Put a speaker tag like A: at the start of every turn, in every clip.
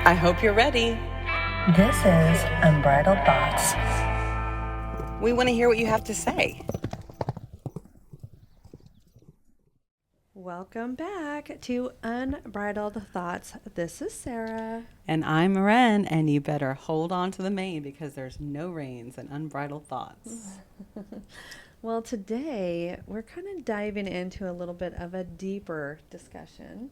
A: I hope you're ready.
B: This is Unbridled Thoughts.
A: We want to hear what you have to say.
C: Welcome back to Unbridled Thoughts. This is Sarah.
A: And I'm Ren, and you better hold on to the mane because there's no reins in Unbridled Thoughts.
C: Well, today we're kind of diving into a little bit of a deeper discussion.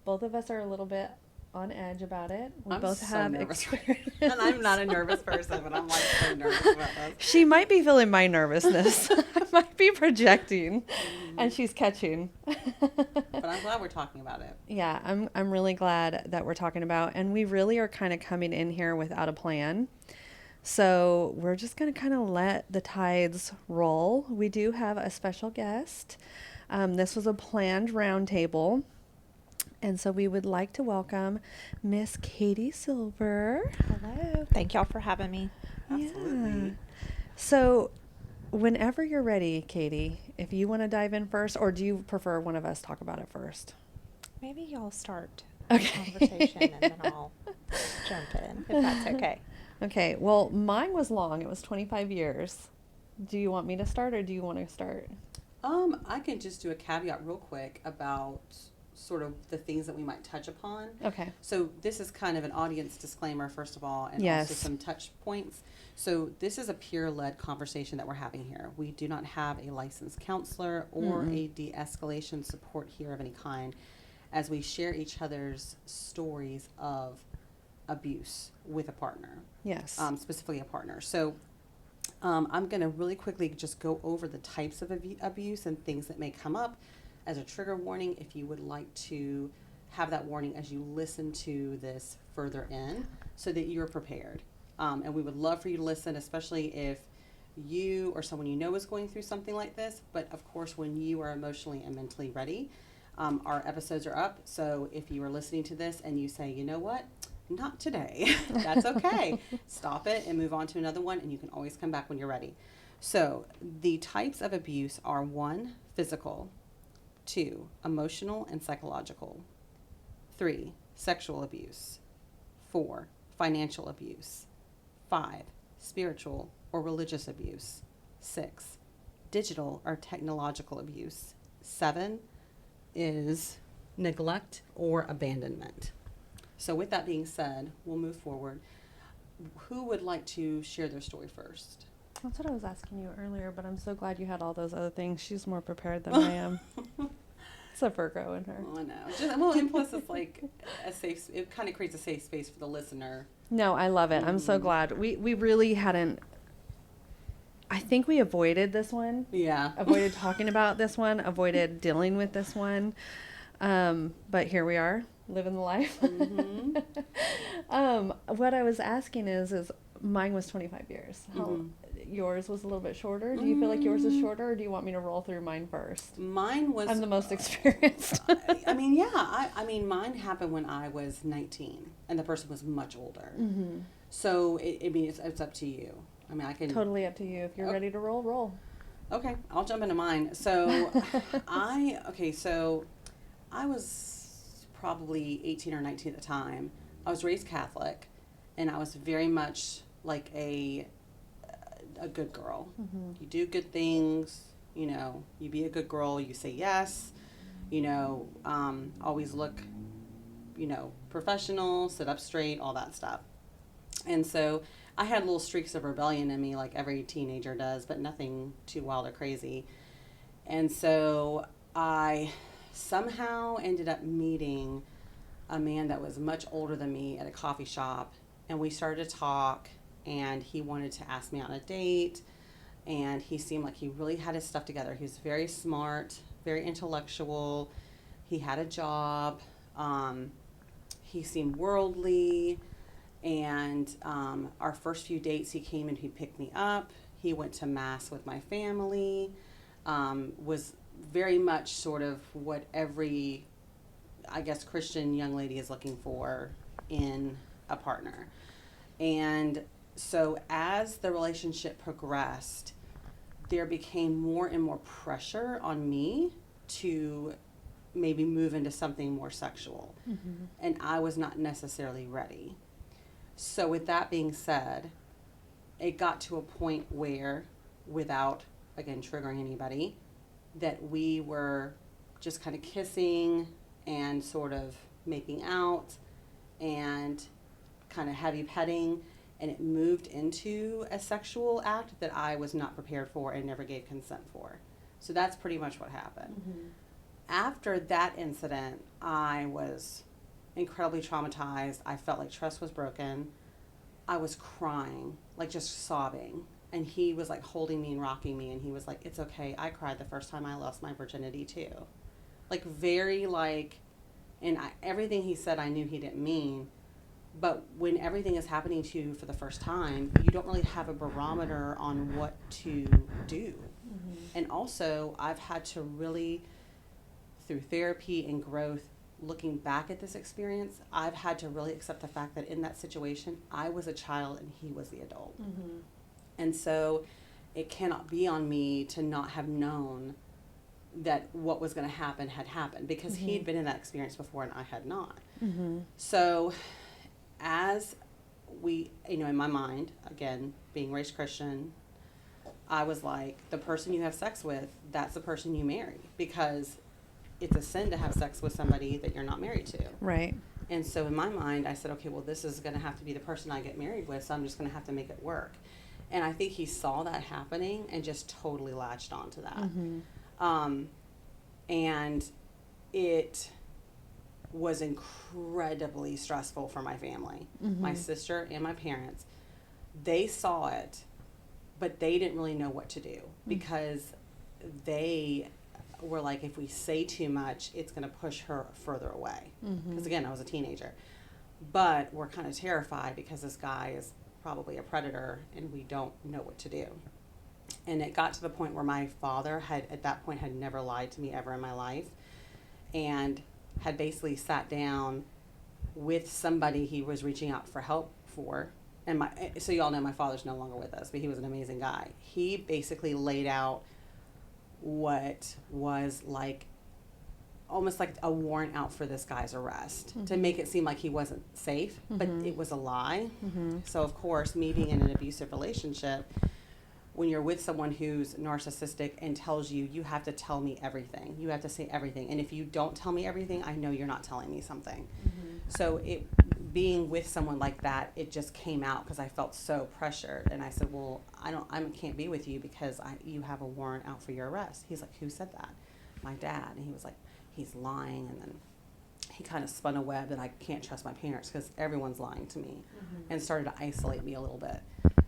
C: Both of us are a little bit on edge about it.
A: I'm
C: both
A: so
C: have
A: nervous.
C: experience.
A: And I'm not a nervous person, but I'm like so nervous about this.
C: She might be feeling my nervousness. I might be projecting, and she's catching.
A: But I'm glad we're talking about it.
C: Yeah, I'm really glad that we're talking about, and we really are kind of coming in here without a plan. So we're just going to kind of let the tides roll. We do have a special guest. This was a planned roundtable. And so we would like to welcome Miss Katie Silver.
D: Hello. Thank y'all for having me.
A: Absolutely.
C: Yeah. So whenever you're ready, Katie, if you want to dive in first, or do you prefer one of us talk about it first?
D: Maybe y'all start
C: Okay.
D: the conversation and then I'll jump in, if that's okay.
C: Okay. Well, mine was long. It was 25 years. Do you want me to start, or do you want to start?
A: I can just do a caveat real quick about sort of the things that we might touch upon.
C: Okay.
A: So this is kind of an audience disclaimer, first of all, and
C: Yes.
A: also some touch points. So this is a peer-led conversation that we're having here. We do not have a licensed counselor or a de-escalation support here of any kind, as we share each other's stories of abuse with a partner,
C: Yes.
A: specifically a partner. So I'm going to really quickly just go over the types of abuse and things that may come up as a trigger warning, if you would like to have that warning as you listen to this further in, so that you're prepared. And we would love for you to listen, especially if you or someone you know is going through something like this. But of course, when you are emotionally and mentally ready, our episodes are up. So if you are listening to this and you say, you know what, not today, that's okay. Stop it and move on to another one, and you can always come back when you're ready. So the types of abuse are: 1, physical; 2, emotional and psychological; 3, sexual abuse; 4, financial abuse; 5, spiritual or religious abuse; 6, digital or technological abuse; 7 is neglect or abandonment. So with that being said, we'll move forward. Who would like to share their story first?
C: That's what I was asking you earlier, but I'm so glad you had all those other things. She's more prepared than I am. It's a Virgo in her.
A: Oh, I know. Well, and plus it's like it kind of creates a safe space for the listener.
C: No, I love it. I'm so glad. We really hadn't, I think we avoided this one.
A: Yeah.
C: Avoided talking about this one, avoided dealing with this one. But here we are, living the life. What I was asking is mine was 25 years. Yours was a little bit shorter. Do you feel like yours is shorter, or do you want me to roll through mine first?
A: Mine was...
C: I'm the most experienced.
A: I mean, yeah. I mean, mine happened when I was 19, and the person was much older. So, it's up to you. I mean, I can...
C: Totally up to you. If you're ready to roll.
A: Okay, I'll jump into mine. So, I was probably 18 or 19 at the time. I was raised Catholic, and I was very much like a good girl. You do good things, you be a good girl, you say yes, always look, professional, sit up straight, all that stuff. And so I had little streaks of rebellion in me like every teenager does, but nothing too wild or crazy. And so I somehow ended up meeting a man that was much older than me at a coffee shop, and we started to talk, and he wanted to ask me on a date, and he seemed like he really had his stuff together. He was very smart, very intellectual. He had a job. He seemed worldly, and our first few dates, he came and he picked me up. He went to mass with my family, was very much sort of what every, I guess, Christian young lady is looking for in a partner. And so as the relationship progressed, there became more and more pressure on me to maybe move into something more sexual. And I was not necessarily ready. So with that being said, it got to a point where, without, again, triggering anybody, that we were just kind of kissing and sort of making out and kind of heavy petting, and it moved into a sexual act that I was not prepared for and never gave consent for. So that's pretty much what happened. After that incident, I was incredibly traumatized. I felt like trust was broken. I was crying, like just sobbing. And he was like holding me and rocking me, and he was like, "It's okay. I cried the first time I lost my virginity too." Like very like, and everything he said I knew he didn't mean. But when everything is happening to you for the first time, you don't really have a barometer on what to do. And also, I've had to really, through therapy and growth, looking back at this experience, I've had to really accept the fact that in that situation, I was a child and he was the adult. And so it cannot be on me to not have known that what was going to happen had happened, because he'd been in that experience before and I had not. So as we, in my mind, again, being raised Christian, I was like, the person you have sex with, that's the person you marry, because it's a sin to have sex with somebody that you're not married to.
C: Right.
A: And so in my mind, I said, okay, well, this is going to have to be the person I get married with, so I'm just going to have to make it work. And I think he saw that happening and just totally latched onto that. And it was incredibly stressful for my family. My sister and my parents, they saw it, but they didn't really know what to do, because they were like, if we say too much, it's going to push her further away. Because again, I was a teenager. But we're kind of terrified because this guy is probably a predator and we don't know what to do. And it got to the point where my father at that point had never lied to me ever in my life, and had basically sat down with somebody he was reaching out for help for. And so you all know my father's no longer with us, but he was an amazing guy. He basically laid out what was like almost like a warrant out for this guy's arrest, to make it seem like he wasn't safe, but it was a lie. So of course, me being in an abusive relationship, when you're with someone who's narcissistic and tells you, you have to tell me everything, you have to say everything, and if you don't tell me everything, I know you're not telling me something. So being with someone like that, it just came out because I felt so pressured. And I said, well, I can't be with you because you have a warrant out for your arrest. He's like, who said that? My dad. And he was like, he's lying. And then he kind of spun a web that I can't trust my parents because everyone's lying to me, and started to isolate me a little bit.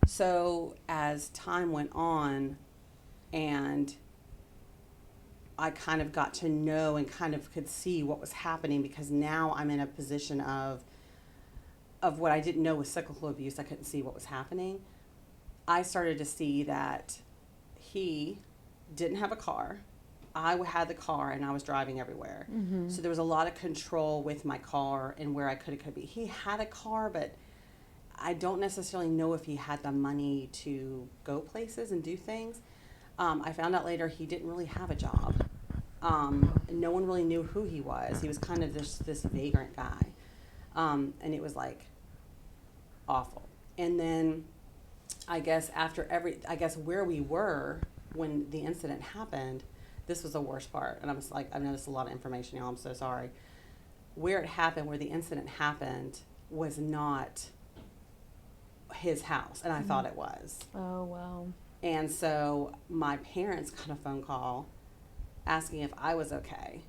A: So as time went on and I kind of got to know and kind of could see what was happening, because now I'm in a position of what I didn't know was cyclical abuse. I couldn't see what was happening. I started to see that he didn't have a car. I had the car and I was driving everywhere. So there was a lot of control with my car and where I could be. He had a car, but I don't necessarily know if he had the money to go places and do things. I found out later he didn't really have a job. No one really knew who he was. He was kind of this vagrant guy. And it was like awful. And then I guess where we were when the incident happened, this was the worst part. And I was like, I know this is a lot of information, y'all. I'm so sorry. Where it happened, where the incident happened, was not his house, and I thought it was.
C: Oh, wow.
A: And so my parents got a phone call asking if I was okay.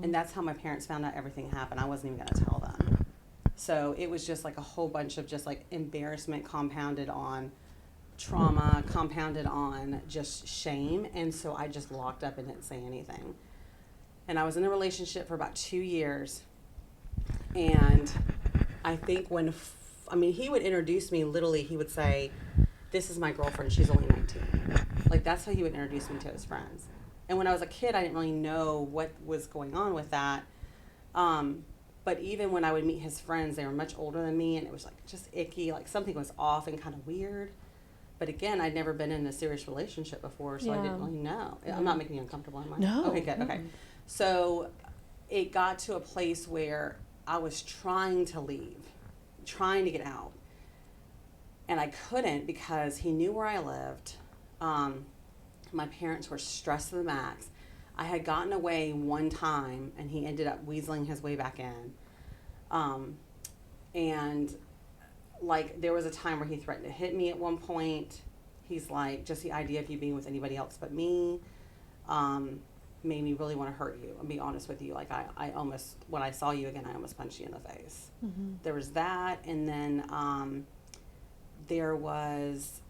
A: And that's how my parents found out everything happened. I wasn't even going to tell them. So it was just like a whole bunch of just like embarrassment compounded on trauma, compounded on just shame. And so I just locked up and didn't say anything. And I was in a relationship for about 2 years. And I think he would introduce me, literally, he would say, this is my girlfriend, she's only 19. Like, that's how he would introduce me to his friends. And when I was a kid, I didn't really know what was going on with that. But even when I would meet his friends, they were much older than me, and it was like just icky, like something was off and kind of weird. But again, I'd never been in a serious relationship before, so I didn't really know. I'm not making you uncomfortable, am I?
C: No.
A: Okay, good. Okay. So it got to a place where I was trying to leave, trying to get out. And I couldn't because he knew where I lived. My parents were stressed to the max. I had gotten away one time, and he ended up weaseling his way back in. And like, there was a time where he threatened to hit me at one point. He's like, just the idea of you being with anybody else but me made me really want to hurt you. I'll be honest with you. Like, I almost, when I saw you again, I almost punched you in the face.
C: Mm-hmm.
A: There was that, and then there was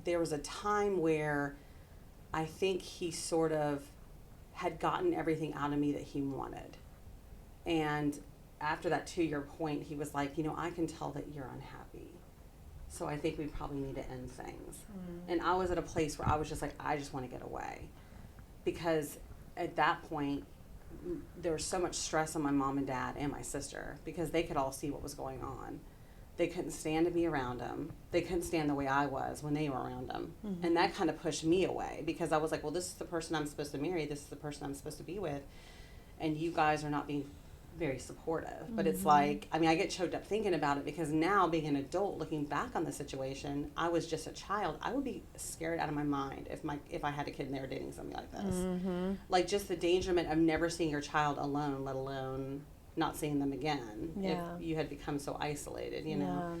A: a time where I think he sort of had gotten everything out of me that he wanted. And after that 2-year point, he was like, I can tell that you're unhappy. So I think we probably need to end things. Mm. And I was at a place where I was just like, I just want to get away. Because at that point, there was so much stress on my mom and dad and my sister because they could all see what was going on. They couldn't stand to be around him. They couldn't stand the way I was when they were around him. Mm-hmm. And that kind of pushed me away because I was like, well, this is the person I'm supposed to marry. This is the person I'm supposed to be with. And you guys are not being very supportive. Mm-hmm. But it's like, I get choked up thinking about it because now being an adult, looking back on the situation, I was just a child. I would be scared out of my mind if I had a kid and they were dating somebody like this. Mm-hmm. Like, just the endangerment of never seeing your child alone, let alone not seeing them again. Yeah. If you had become so isolated, know.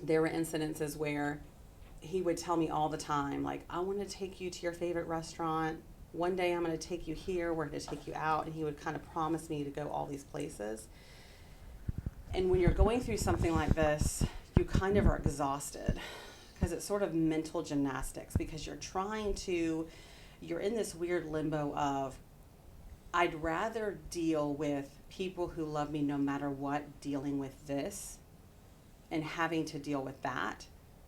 A: There were incidences where he would tell me all the time, like, I want to take you to your favorite restaurant. One day I'm going to take you here. We're going to take you out. And he would kind of promise me to go all these places. And when you're going through something like this, you kind of are exhausted because it's sort of mental gymnastics because you're in this weird limbo of, I'd rather deal with people who love me no matter what, dealing with this and having to deal with that,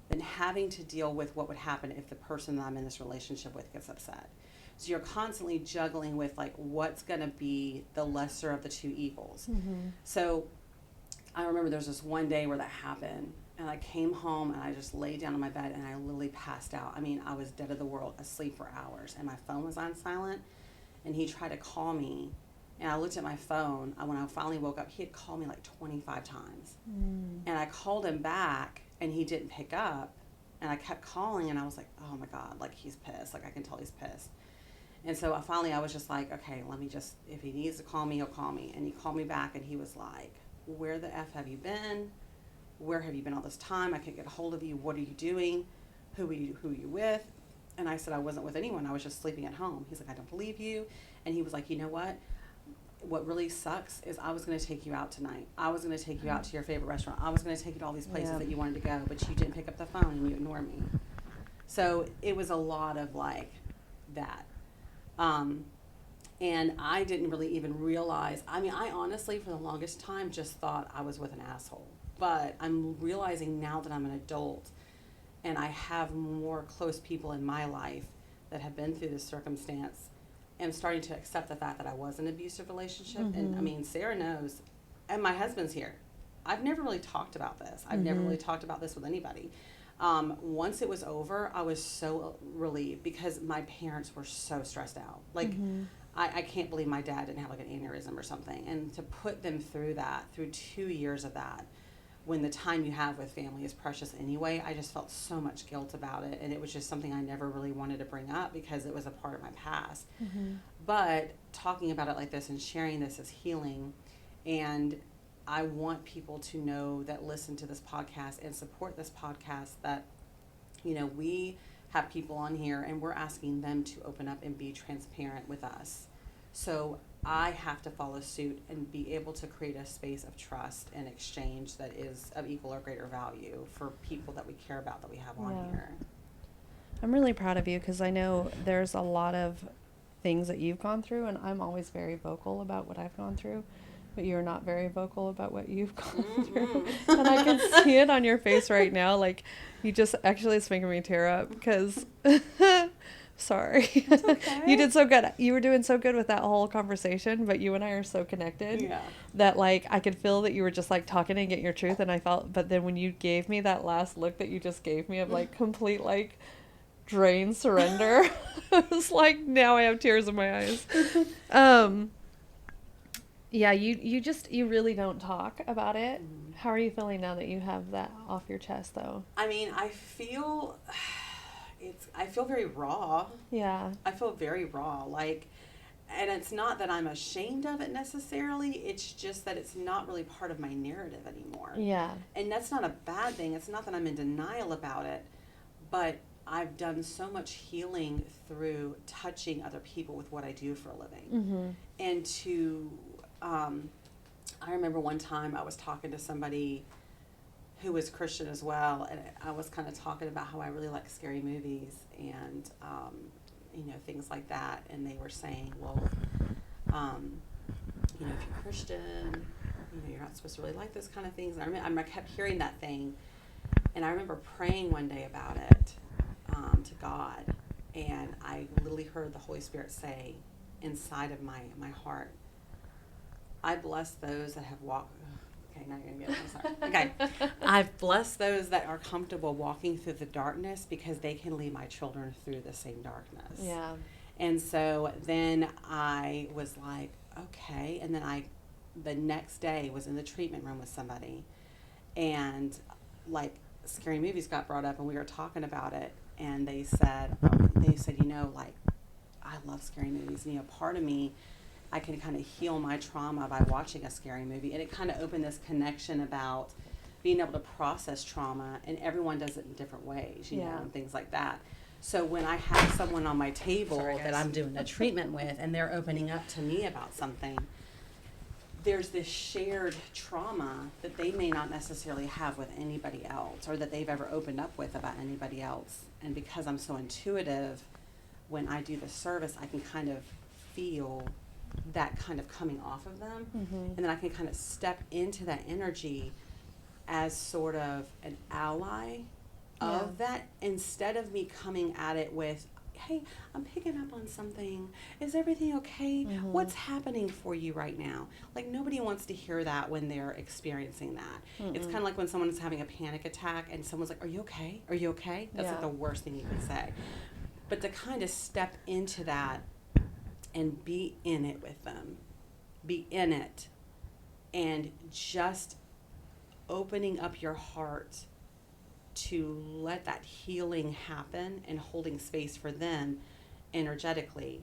A: than having to deal with what would happen if the person that I'm in this relationship with gets upset. So you're constantly juggling with, like, what's going to be the lesser of the two evils. Mm-hmm. So I remember there was this one day where that happened, and I came home and I just laid down on my bed and I literally passed out. I was dead of the world, asleep for hours, and my phone was on silent. And he tried to call me, and I looked at my phone. When I finally woke up, he had called me like 25 times. Mm. And I called him back, and he didn't pick up. And I kept calling, and I was like, oh, my God, like, he's pissed. Like, I can tell he's pissed. And so I was just like, okay, let me just, if he needs to call me, he'll call me. And he called me back, and he was like, where the F have you been? Where have you been all this time? I can't get a hold of you. What are you doing? Who are you with? And I said, I wasn't with anyone. I was just sleeping at home. He's like, I don't believe you. And he was like, you know what? What really sucks is I was going to take you out tonight. I was going to take you out to your favorite restaurant. I was going to take you to all these places that you wanted to go, but you didn't pick up the phone and you ignored me. So it was a lot of like that. And I didn't really even realize, I honestly, for the longest time, just thought I was with an asshole. But I'm realizing now that I'm an adult and I have more close people in my life that have been through this circumstance, I'm starting to accept the fact that I was in an abusive relationship. Mm-hmm. And Sarah knows, and my husband's here. I've never really talked about this. I've never really talked about this with anybody. Once it was over, I was so relieved because my parents were so stressed out. Like, I can't believe my dad didn't have like an aneurysm or something. And to put them through that, through 2 years of that, when the time you have with family is precious anyway, I just felt so much guilt about it. And it was just something I never really wanted to bring up because it was a part of my past. Mm-hmm. But talking about it like this and sharing this is healing. And I want people to know that listen to this podcast and support this podcast that, we have people on here and we're asking them to open up and be transparent with us. So I have to follow suit and be able to create a space of trust and exchange that is of equal or greater value for people that we care about that we have on here.
C: I'm really proud of you because I know there's a lot of things that you've gone through, and I'm always very vocal about what I've gone through, but you're not very vocal about what you've gone through. And I can see it on your face right now. Like, you just actually it's making me tear up because sorry. That's okay. You did so good. You were doing so good with that whole conversation, but you and I are so connected that like I could feel that you were just like talking and getting your truth, and I felt, but then when you gave me that last look that you just gave me of like complete like drain, surrender. It's like, now I have tears in my eyes. Yeah, you really don't talk about it.
A: Mhm.
C: How are you feeling now that you have that off your chest, though?
A: I mean, I feel very raw.
C: Yeah.
A: I feel very raw. Like, and it's not that I'm ashamed of it necessarily. It's just that it's not really part of my narrative anymore.
C: Yeah.
A: And that's not a bad thing. It's not that I'm in denial about it, but I've done so much healing through touching other people with what I do for a living.
C: Mm-hmm.
A: And I remember one time I was talking to somebody who was Christian as well, and I was kind of talking about how I really like scary movies and, things like that. And they were saying, well, if you're Christian, you're not supposed to really like those kind of things. And I kept hearing that thing, and I remember praying one day about it to God, and I literally heard the Holy Spirit say inside of my heart, I bless those that have walked. Okay, now you're gonna get it. I'm sorry. Okay, I've blessed those that are comfortable walking through the darkness because they can lead my children through the same darkness.
C: Yeah.
A: And so then I was like, okay. And then the next day was in the treatment room with somebody, and like scary movies got brought up, and we were talking about it, and they said, like, I love scary movies, and part of me, I can kind of heal my trauma by watching a scary movie. And it kind of opened this connection about being able to process trauma, and everyone does it in different ways, and things like that. So when I have someone on my table that I'm doing a treatment with, and they're opening up to me about something, there's this shared trauma that they may not necessarily have with anybody else, or that they've ever opened up with about anybody else. And because I'm so intuitive, when I do the service, I can kind of feel that kind of coming off of them.
C: Mm-hmm.
A: And then I can kind of step into that energy as sort of an ally of that, instead of me coming at it with, hey, I'm picking up on something. Is everything okay?
C: Mm-hmm.
A: What's happening for you right now? Like, nobody wants to hear that when they're experiencing that.
C: Mm-mm.
A: It's kind of like when someone's having a panic attack and someone's like, are you okay? Are you okay? That's like the worst thing you can say. But to kind of step into that and be in it with them, be in it, and just opening up your heart to let that healing happen and holding space for them energetically,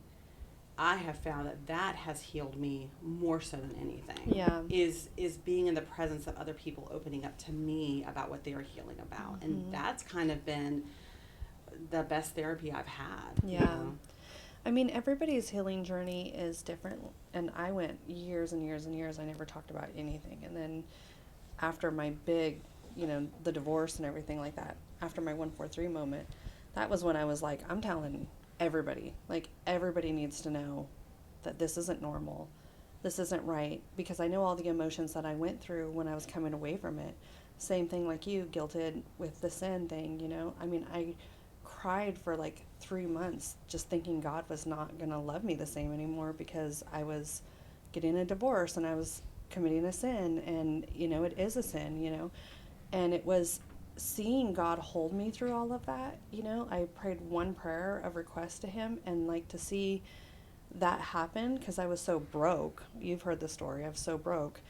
A: I have found that has healed me more so than anything.
C: Yeah.
A: Is being in the presence of other people opening up to me about what they're healing about.
C: Mm-hmm.
A: And that's kind of been the best therapy I've had.
C: Yeah. I mean, everybody's healing journey is different. And I went years and years and years. I never talked about anything. And then after my big, the divorce and everything like that, after my 143 moment, that was when I was like, I'm telling everybody. Like, everybody needs to know that this isn't normal. This isn't right. Because I know all the emotions that I went through when I was coming away from it. Same thing like you, guilted with the sin thing, I mean, I cried for like 3 months just thinking God was not going to love me the same anymore because I was getting a divorce and I was committing a sin, and it is a sin, and it was seeing God hold me through all of that. I prayed one prayer of request to him, and like to see that happen, because I was so broke. You've heard the story. I was so broke.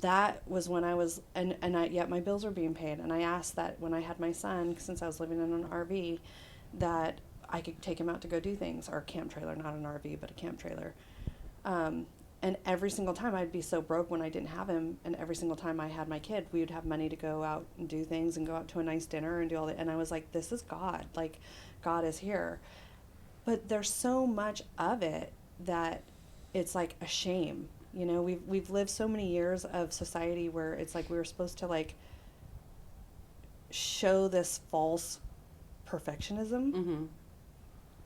C: That was when I was, yet my bills were being paid. And I asked that when I had my son, since I was living in an RV, that I could take him out to go do things, or a camp trailer, not an RV, but a camp trailer. And every single time I'd be so broke when I didn't have him, and every single time I had my kid, we would have money to go out and do things and go out to a nice dinner and do all that. And I was like, this is God. Like, God is here. But there's so much of it that it's like a shame. We've lived so many years of society where it's like we were supposed to like show this false perfectionism.
A: Mm-hmm.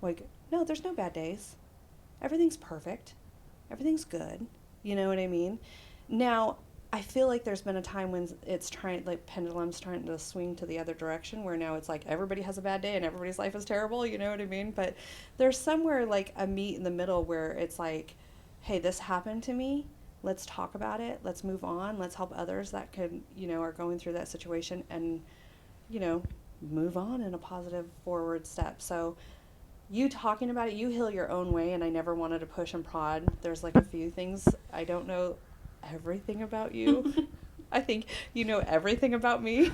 C: Like, no, there's no bad days. Everything's perfect. Everything's good. You know what I mean? Now, I feel like there's been a time when pendulum's trying to swing to the other direction, where now it's like everybody has a bad day and everybody's life is terrible, you know what I mean? But there's somewhere like a meet in the middle where it's like, hey, this happened to me. Let's talk about it. Let's move on. Let's help others that could, are going through that situation, and, move on in a positive forward step. So you talking about it, you heal your own way, and I never wanted to push and prod. There's like a few things I don't know everything about you. I think you know everything about me.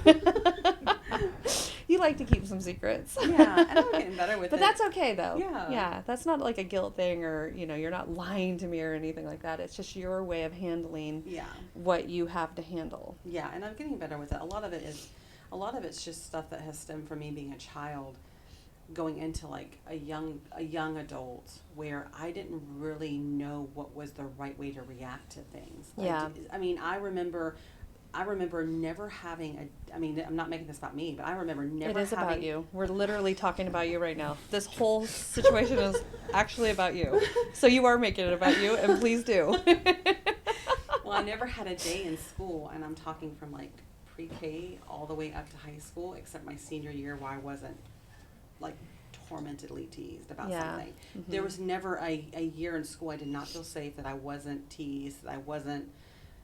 C: You like to keep some secrets.
A: Yeah, and I'm getting better with it.
C: But that's okay, though.
A: Yeah.
C: Yeah, that's not like a guilt thing, or, you're not lying to me or anything like that. It's just your way of handling what you have to handle.
A: Yeah, and I'm getting better with it. A lot of it's just stuff that has stemmed from me being a child, going into like a young adult, where I didn't really know what was the right way to react to things.
C: Yeah.
A: I remember never having I'm not making this about me, but I remember never
C: It is
A: having...
C: about you. We're literally talking about you right now. This whole situation is actually about you. So you are making it about you, and please do.
A: Well, I never had a day in school, and I'm talking from like pre-K all the way up to high school, except my senior year, where I wasn't like tormentedly teased about something.
C: Mm-hmm.
A: There was never a year in school I did not feel safe, that I wasn't teased, that I wasn't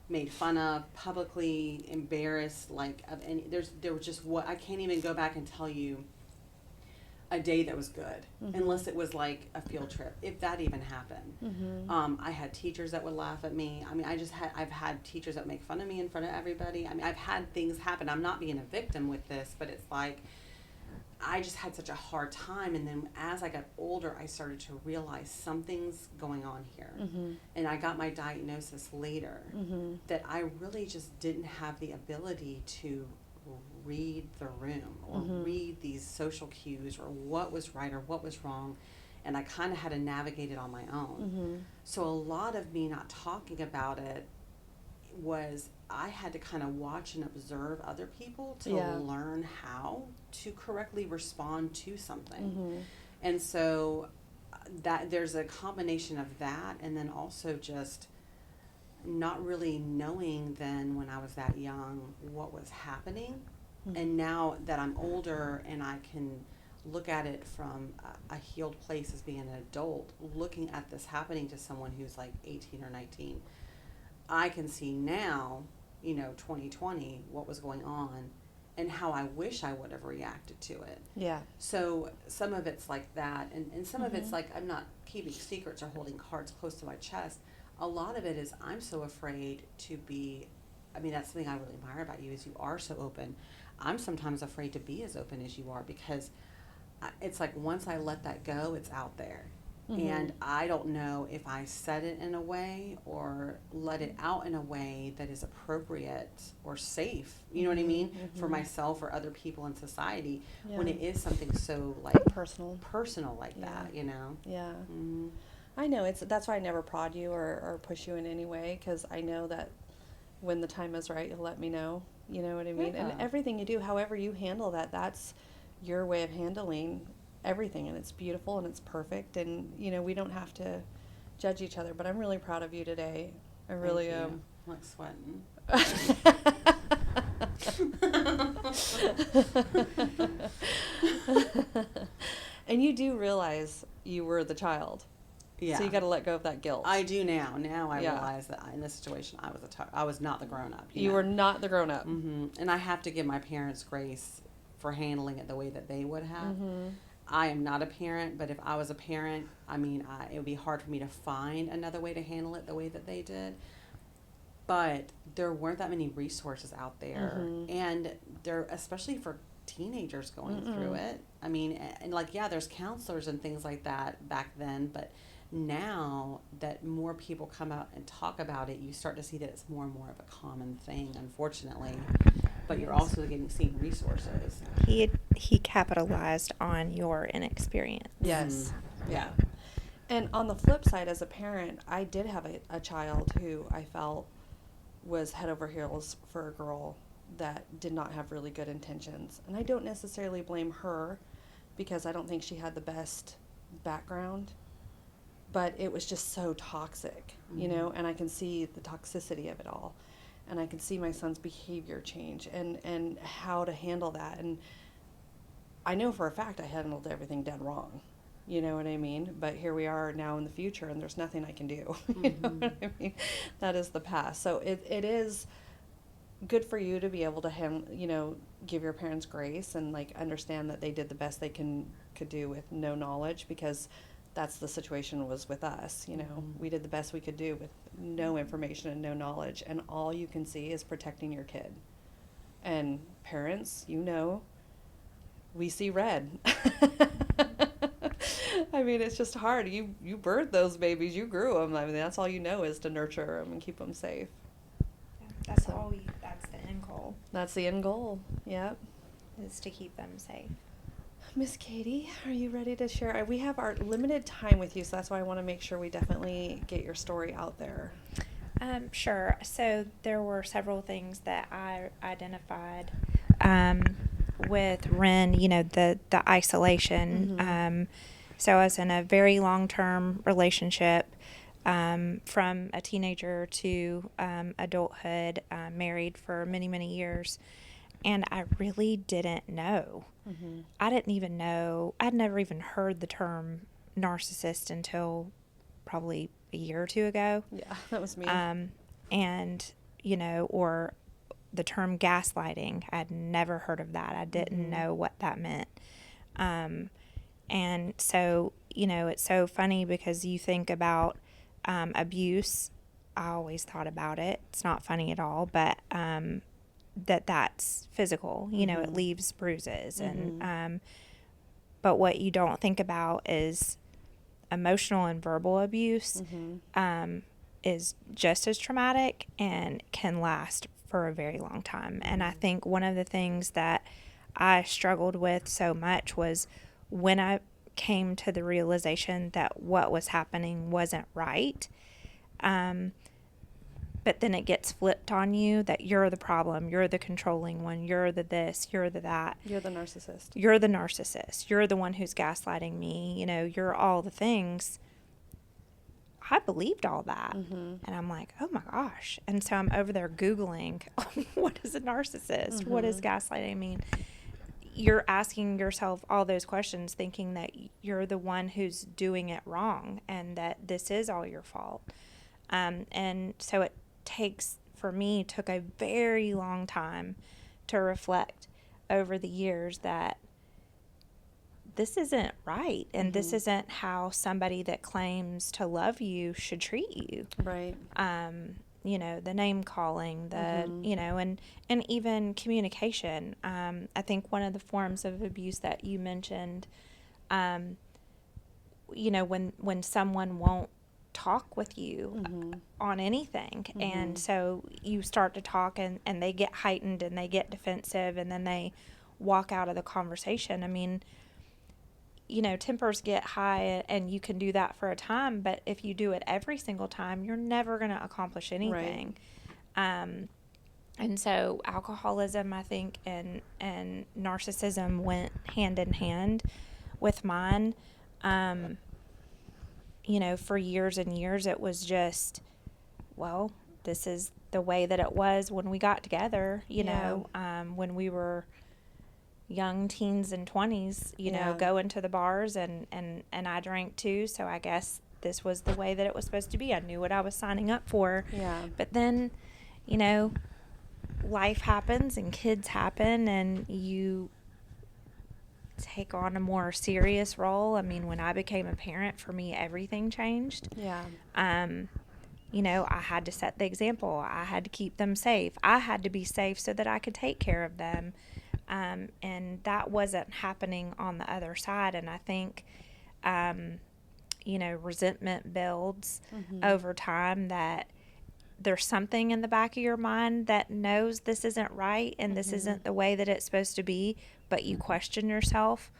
A: made fun of, publicly embarrassed, like of any. There was just what I can't even go back and tell you a day that was good, unless it was like a field trip, if that even happened. I had teachers that would laugh at me. I mean, I've had teachers that make fun of me in front of everybody. I mean, I've had things happen. I'm not being a victim with this, but it's like, I just had such a hard time. And then as I got older, I started to realize something's going on here. And I got my diagnosis later, that I really just didn't have the ability to read the room, or read these social cues, or what was right or what was wrong. And I kind of had to navigate it on my own. So a lot of me not talking about it was, I had to kind of watch and observe other people to learn how to correctly respond to something. And so that there's a combination of that, and then also just not really knowing then, when I was that young, what was happening. And now that I'm older and I can look at it from a healed place as being an adult, looking at this happening to someone who's like 18 or 19, I can see now, 2020, what was going on, and how I wish I would have reacted to it. Yeah. So some of it's like that, and some of it's like, I'm not keeping secrets or holding cards close to my chest. A lot of it is, I'm so afraid to be, that's something I really admire about you, is you are so open. I'm sometimes afraid to be as open as you are, because it's like, once I let that go, it's out there. And I don't know if I said it in a way, or let it out in a way that is appropriate or safe, you know what I mean, for myself or other people in society, when it is something so like personal like that, Yeah.
C: I know, that's why I never prod you or push you in any way, because I know that when the time is right, you'll let me know, you know what I mean? And everything you do, however you handle that, that's your way of handling everything, and it's beautiful and it's perfect, and we don't have to judge each other. But I'm really proud of you today. I really am.
A: I'm like sweating.
C: And you do realize you were the child. Yeah. So you got to let go of that guilt.
A: I do now. Now I realize that in this situation, I was not the grown up.
C: You were not the grown up.
A: And I have to give my parents grace for handling it the way that they would have. I am not a parent, but if I was a parent, it would be hard for me to find another way to handle it the way that they did. But there weren't that many resources out there, and there, especially for teenagers going through it. There's counselors and things like that back then, but now that more people come out and talk about it, you start to see that it's more and more of a common thing, unfortunately. But you're also seeing resources.
D: He capitalized on your inexperience.
C: Yes. Yeah. And on the flip side, as a parent, I did have a child who I felt was head over heels for a girl that did not have really good intentions. And I don't necessarily blame her, because I don't think she had the best background. But it was just so toxic, and I can see the toxicity of it all. And I can see my son's behavior change and how to handle that. And I know for a fact I handled everything dead wrong. You know what I mean? But here we are now in the future, and there's nothing I can do. You know what I mean? That is the past. So it is good for you to be able to give your parents grace and like understand that they did the best they could do with no knowledge, because that's the situation was with us. We did the best we could do with no information and no knowledge, and all you can see is protecting your kid. And parents, we see red. I mean, it's just hard. You birthed those babies, you grew them. I mean, that's all you know is to nurture them and keep them safe.
D: Yeah, that's the end goal.
C: That's the end goal. Yep.
D: Is to keep them safe.
C: Miss Katie, are you ready to share? We have our limited time with you, so that's why I want to make sure we definitely get your story out there.
D: Sure. So there were several things that I identified with Ren, the isolation.
C: Mm-hmm.
D: So I was in a very long-term relationship from a teenager to adulthood, married for many, many years. And I really didn't know.
C: Mm-hmm.
D: I didn't even know. I'd never even heard the term narcissist until probably a year or two ago.
C: Yeah, that was me.
D: And, or the term gaslighting. I'd never heard of that. I didn't know what that meant. And so, it's so funny because you think about abuse. I always thought about it. It's not funny at all, but that's physical. It leaves bruises. And but what you don't think about is emotional and verbal abuse is just as traumatic and can last for a very long time. And I think one of the things that I struggled with so much was when I came to the realization that what was happening wasn't right. But then it gets flipped on you that you're the problem, you're the controlling one, you're the this, you're the that.
C: You're the narcissist.
D: You're the narcissist. You're the one who's gaslighting me. You're all the things. I believed all that. And I'm like, oh my gosh. And so I'm over there Googling, what is a narcissist? What does gaslighting mean? You're asking yourself all those questions thinking that you're the one who's doing it wrong and that this is all your fault. And so it took a very long time to reflect over the years that this isn't right, and this isn't how somebody that claims to love you should treat you.
C: Right.
D: The name calling, and even communication. I think one of the forms of abuse that you mentioned, when someone won't talk with you on anything, and so you start to talk and they get heightened and they get defensive and then they walk out of the conversation. I mean, tempers get high and you can do that for a time, but if you do it every single time, you're never going to accomplish anything. Right. And so alcoholism, I think, and narcissism went hand in hand with mine. For years and years, it was just, well, this is the way that it was when we got together, when we were young teens and 20s, going to the bars and I drank too. So I guess this was the way that it was supposed to be. I knew what I was signing up for. Yeah. But then, life happens and kids happen and you take on a more serious role. I mean, when I became a parent, for me, everything changed. Yeah. I had to set the example. I had to keep them safe. I had to be safe so that I could take care of them. And that wasn't happening on the other side. And I think, resentment builds over time, that there's something in the back of your mind that knows this isn't right and this isn't the way that it's supposed to be, but you question yourself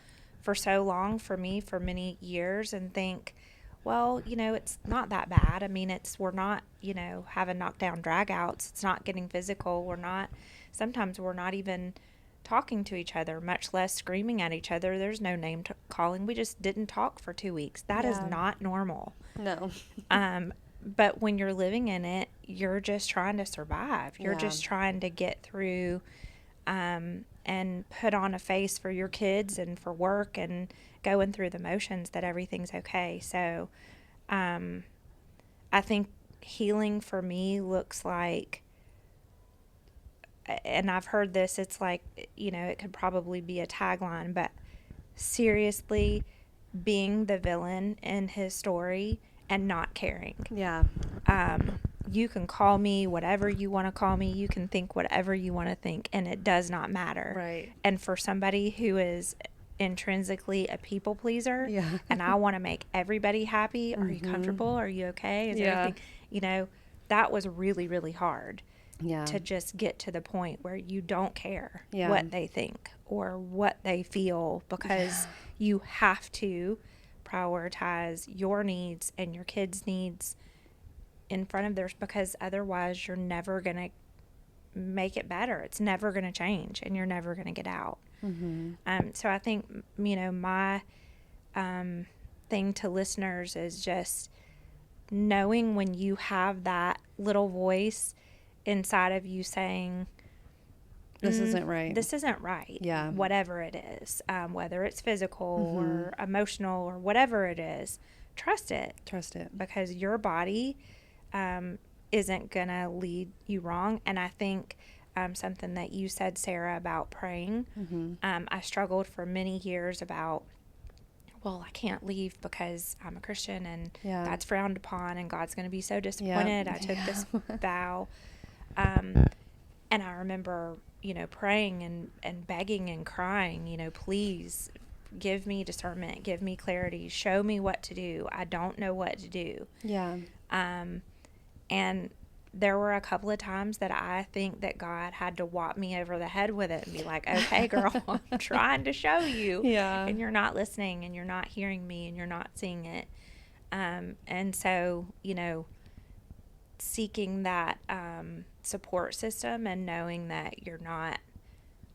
D: for so long, for me, for many years, and think, well, it's not that bad. I mean, we're not, having knockdown drag-outs. It's not getting physical. Sometimes we're not even talking to each other, much less screaming at each other. There's no name calling. We just didn't talk for 2 weeks. That is not normal. No. But when you're living in it, you're just trying to survive. You're just trying to get through and put on a face for your kids and for work and going through the motions that everything's okay. So I think healing for me looks like and I've heard this, it's like, it could probably be a tagline, but seriously, being the villain in his story and not caring.
C: Yeah.
D: You can call me whatever you want to call me. You can think whatever you want to think, and it does not matter.
C: Right.
D: And for somebody who is intrinsically a people pleaser,
C: Yeah.
D: and I want to make everybody happy. Are you comfortable? Are you okay? Is everything, that was really, really hard.
C: Yeah.
D: To just get to the point where you don't care
C: Yeah.
D: what they think or what they feel, because you have to prioritize your needs and your kids' needs in front of theirs, because otherwise you're never going to make it better. It's never going to change, and you're never going to get out. So I think, my thing to listeners is just knowing when you have that little voice inside of you saying,
C: This isn't right.
D: This isn't right.
C: Yeah.
D: Whatever it is, whether it's physical or emotional or whatever it is, trust it.
C: Trust it.
D: Because your body isn't going to lead you wrong. And I think something that you said, Sarah, about praying, I struggled for many years about, well, I can't leave because I'm a Christian and that's frowned upon and God's going to be so disappointed. I took this vow. And I remember, praying and begging and crying, please give me discernment, give me clarity, show me what to do. I don't know what to do.
C: Yeah.
D: And there were a couple of times that I think that God had to whop me over the head with it and be like, okay, girl, I'm trying to show you.
C: Yeah.
D: And you're not listening, and you're not hearing me, and you're not seeing it. And so, seeking that support system and knowing that you're not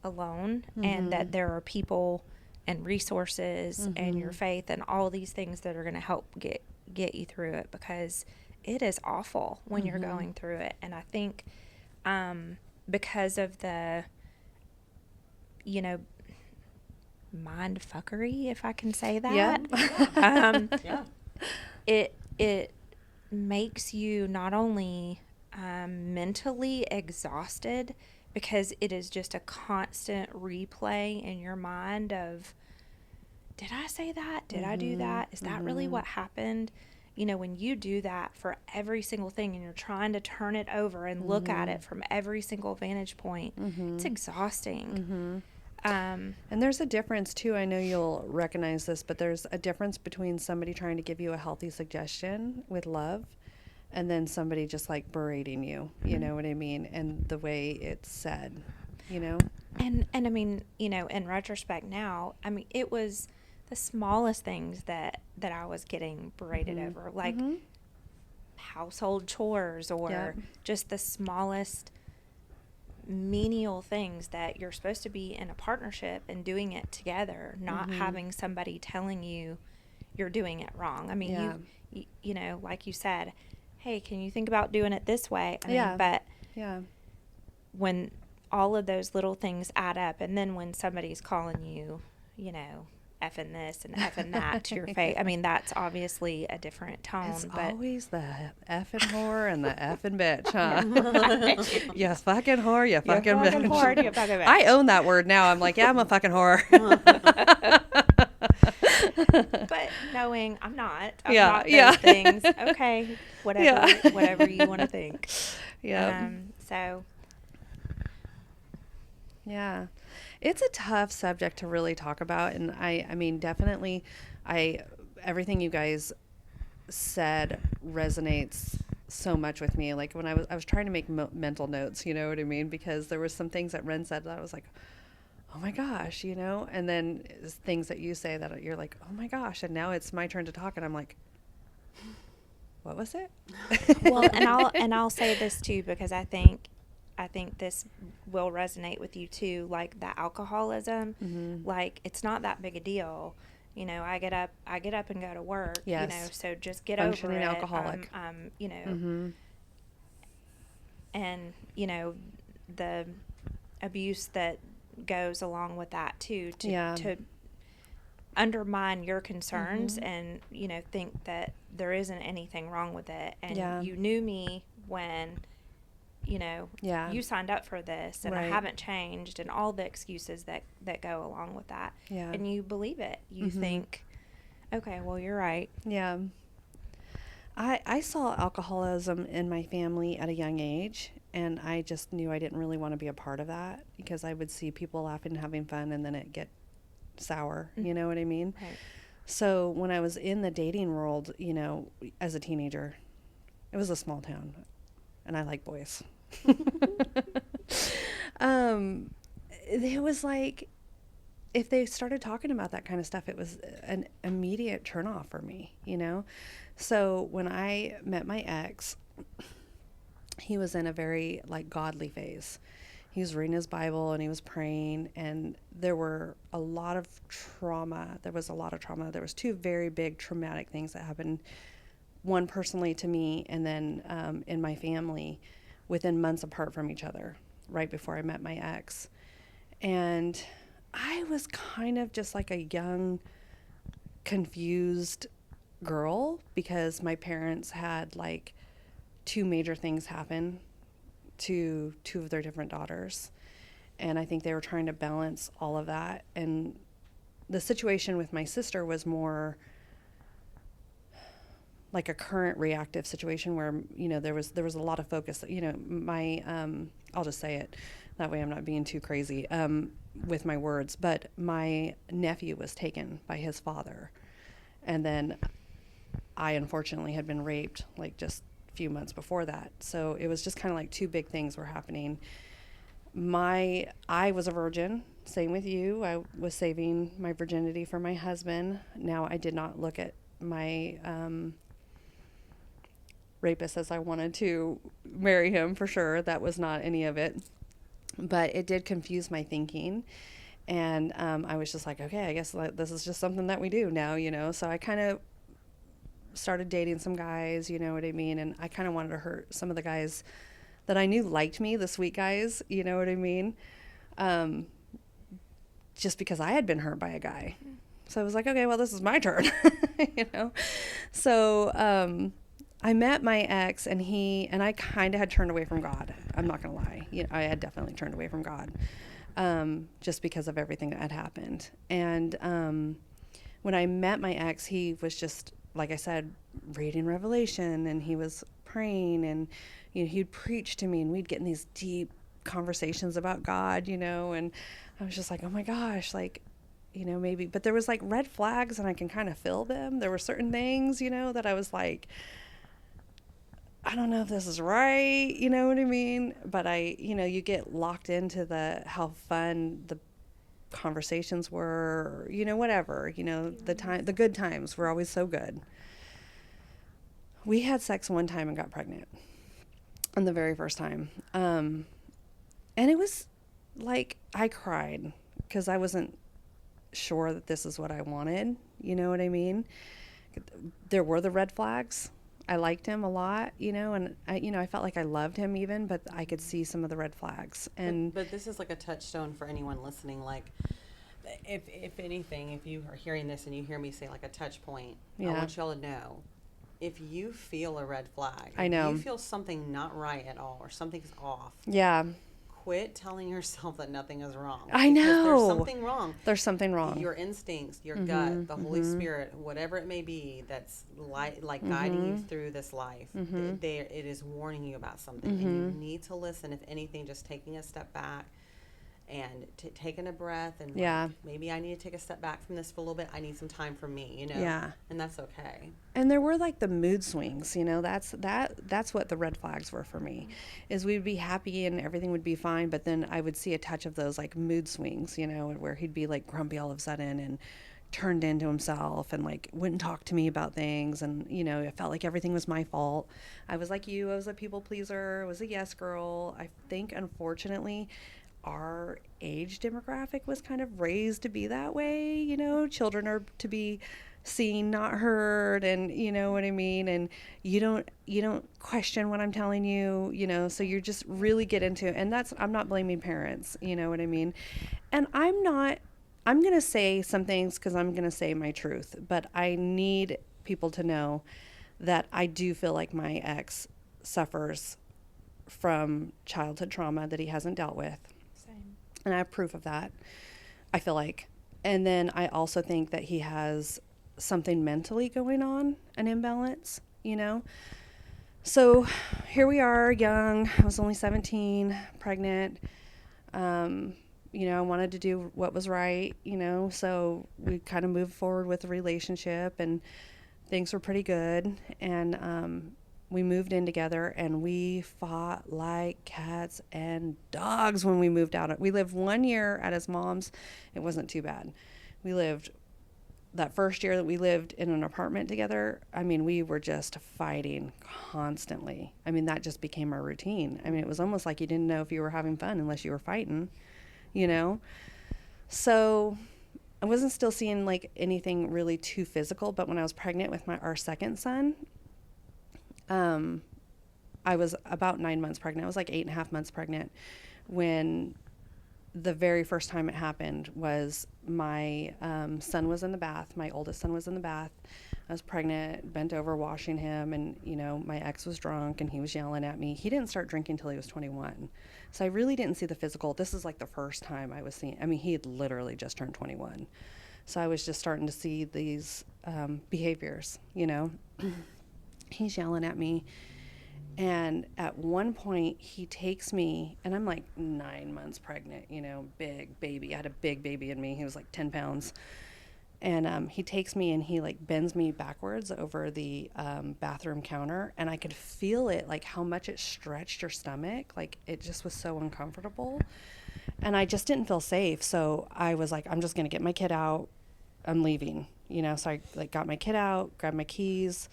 D: alone, and that there are people and resources and your faith and all these things that are going to help get you through it, because it is awful when you're going through it. And I think because of the mind fuckery, if I can say that, it makes you not only mentally exhausted, because it is just a constant replay in your mind of, did I say that? Did I do that? Is that really what happened? When you do that for every single thing and you're trying to turn it over and look at it from every single vantage point, it's exhausting.
C: And there's a difference too. I know you'll recognize this, but there's a difference between somebody trying to give you a healthy suggestion with love and then somebody just like berating you, you know what I mean? And the way it's said, And
D: I mean, in retrospect now, I mean, it was the smallest things that I was getting berated over, like household chores or just the smallest menial things that you're supposed to be in a partnership and doing it together, not having somebody telling you you're doing it wrong. I mean, you like you said, hey, can you think about doing it this way? I mean, but when all of those little things add up, and then when somebody's calling you, effing this and effing that to your face, I mean, that's obviously a different tone.
C: it's
D: but
C: always the effing whore and the effing bitch, huh? You fucking whore, you fucking bitch.
D: Whore, you fucking bitch.
C: I own that word now. I'm like, yeah, I'm a fucking whore.
D: But knowing I'm not
C: Yeah,
D: those things. Okay, whatever you want to think.
C: Yeah.
D: So.
C: Yeah. It's a tough subject to really talk about. And I mean, definitely, everything you guys said resonates so much with me. Like when I was trying to make mental notes, you know what I mean? Because there were some things that Ren said that I was like, oh my gosh, and then things that you say that you're like, oh my gosh. And now it's my turn to talk. And I'm like, what was it?
D: Well, and I'll say this too, because I think this will resonate with you too. Like the alcoholism, like it's not that big a deal. I get up and go to work.
C: Yes.
D: So just get
C: Functioning
D: over it.
C: alcoholic.
D: And the abuse that goes along with that too, to undermine your concerns and think that there isn't anything wrong with it. And you knew me when
C: Yeah.
D: you signed up for this and I
C: Right.
D: haven't changed, and all the excuses that go along with that.
C: Yeah.
D: And you believe it. You think, okay, well, you're right.
C: Yeah. I saw alcoholism in my family at a young age, and I just knew I didn't really want to be a part of that because I would see people laughing and having fun, and then it get sour. You know what I mean?
D: Right.
C: So when I was in the dating world, as a teenager, it was a small town, and I like boys. It was like, if they started talking about that kind of stuff, it was an immediate turnoff for me, So when I met my ex, he was in a very godly phase. He was reading his Bible and he was praying, and there were a lot of trauma. There was a lot of trauma. There was two very big traumatic things that happened. One personally to me, and then in my family, within months apart from each other, right before I met my ex. And I was kind of just like a young, confused girl because my parents had two major things happen to two of their different daughters. And I think they were trying to balance all of that. And the situation with my sister was more like a current reactive situation where, there was a lot of focus, my, I'll just say it. That way I'm not being too crazy with my words. But my nephew was taken by his father. And then I, unfortunately, had been raped just a few months before that. So it was just kind of two big things were happening. I was a virgin. Same with you. I was saving my virginity for my husband. Now, I did not look at my rapist as I wanted to marry him for sure. That was not any of it. But it did confuse my thinking. And I was just like, okay, I guess this is just something that we do now, So I kind of started dating some guys, you know what I mean? And I kind of wanted to hurt some of the guys that I knew liked me, the sweet guys, you know what I mean? Just because I had been hurt by a guy. So I was like, okay, well, this is my turn, So I met my ex, and I kind of had turned away from God. I'm not going to lie. I had definitely turned away from God just because of everything that had happened. And when I met my ex, he was just, like I said, reading Revelation, and he was praying, and he'd preach to me, and we'd get in these deep conversations about God, and I was just like, oh my gosh, maybe, but there was red flags, and I can kind of feel them. There were certain things, that I was like, I don't know if this is right, you know what I mean? But you get locked into how fun the conversations were, whatever, the good times were always so good. We had sex one time and got pregnant on the very first time. And it was I cried because I wasn't sure that this is what I wanted. You know what I mean? There were the red flags. I liked him a lot, and I felt like I loved him even, but I could see some of the red flags. And
A: but this is a touchstone for anyone listening. If anything, if you are hearing this and you hear me say a touch point,
C: Yeah.
A: I want y'all to know, if you feel a red flag,
C: I know.
A: if you feel something not right at all or something's off,
C: yeah,
A: quit telling yourself that nothing is wrong.
C: I
A: Because
C: know.
A: there's something wrong.
C: There's something wrong.
A: Your instincts, your gut, the Holy Spirit, whatever it may be, that's guiding you through this life. It is warning you about something, and you need to listen. If anything, just taking a step back and taking a breath, and
C: Yeah.
A: maybe I need to take a step back from this for a little bit. I need some time for me,
C: Yeah.
A: and that's okay.
C: And there were the mood swings, that's what the red flags were for me, is we'd be happy and everything would be fine, but then I would see a touch of those mood swings, where he'd be grumpy all of a sudden and turned into himself and wouldn't talk to me about things, and I felt like everything was my fault. I was like you, I was a people pleaser, I was a yes girl. I think unfortunately our age demographic was kind of raised to be that way. Children are to be seen, not heard, and you know what I mean, and you don't question what I'm telling you, so you're just really get into, and I'm not blaming parents, you know what I mean, and I'm going to say some things because I'm going to say my truth, but I need people to know that I do feel like my ex suffers from childhood trauma that he hasn't dealt with.
D: Same.
C: And I have proof of that, I feel like. And then I also think that he has something mentally going on, an imbalance, you know? So here we are, young. I was only 17, pregnant. You know, I wanted to do what was right, you know, so we kind of moved forward with the relationship, and things were pretty good. And we moved in together, and we fought like cats and dogs when we moved out. We lived 1 year at his mom's. It wasn't too bad. We lived that first year that we lived in an apartment together. I mean, we were just fighting constantly. I mean, that just became our routine. I mean, it was almost like you didn't know if you were having fun unless you were fighting, you know? So I wasn't still seeing like anything really too physical, but when I was pregnant with our second son, I was about 9 months pregnant. I was like 8.5 months pregnant when the very first time it happened was my son was in the bath. My oldest son was in the bath. I was pregnant, bent over washing him, and, you know, my ex was drunk and he was yelling at me. He didn't start drinking till he was 21. So I really didn't see the physical. This is like the first time I was seeing, I mean, he had literally just turned 21. So I was just starting to see these behaviors, you know. He's yelling at me. And at one point he takes me, and I'm like 9 months pregnant, you know, big baby. I had a big baby in me. He was like 10 pounds. And he takes me and he like bends me backwards over the bathroom counter. And I could feel it, like how much it stretched your stomach. Like it just was so uncomfortable. And I just didn't feel safe. So I was like, I'm just going to get my kid out. I'm leaving, you know. So I like got my kid out, grabbed my keys.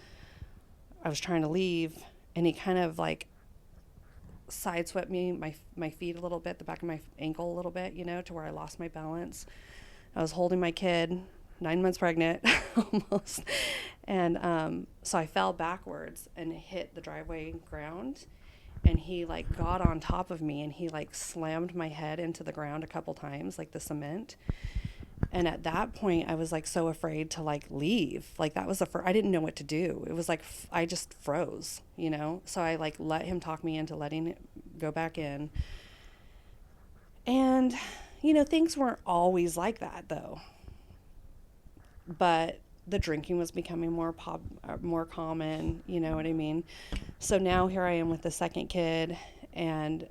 C: I was trying to leave. And he kind of like sideswept me, my feet a little bit, the back of my ankle a little bit, you know, to where I lost my balance. I was holding my kid, 9 months pregnant, almost. And so I fell backwards and hit the driveway ground. And he like got on top of me and he like slammed my head into the ground a couple times, like the cement. And at that point, I was like so afraid to like leave. Like that was I didn't know what to do. It was like I just froze, you know. So I like let him talk me into letting it go back in. And you know, things weren't always like that though. But the drinking was becoming more common. You know what I mean? So now here I am with the second kid and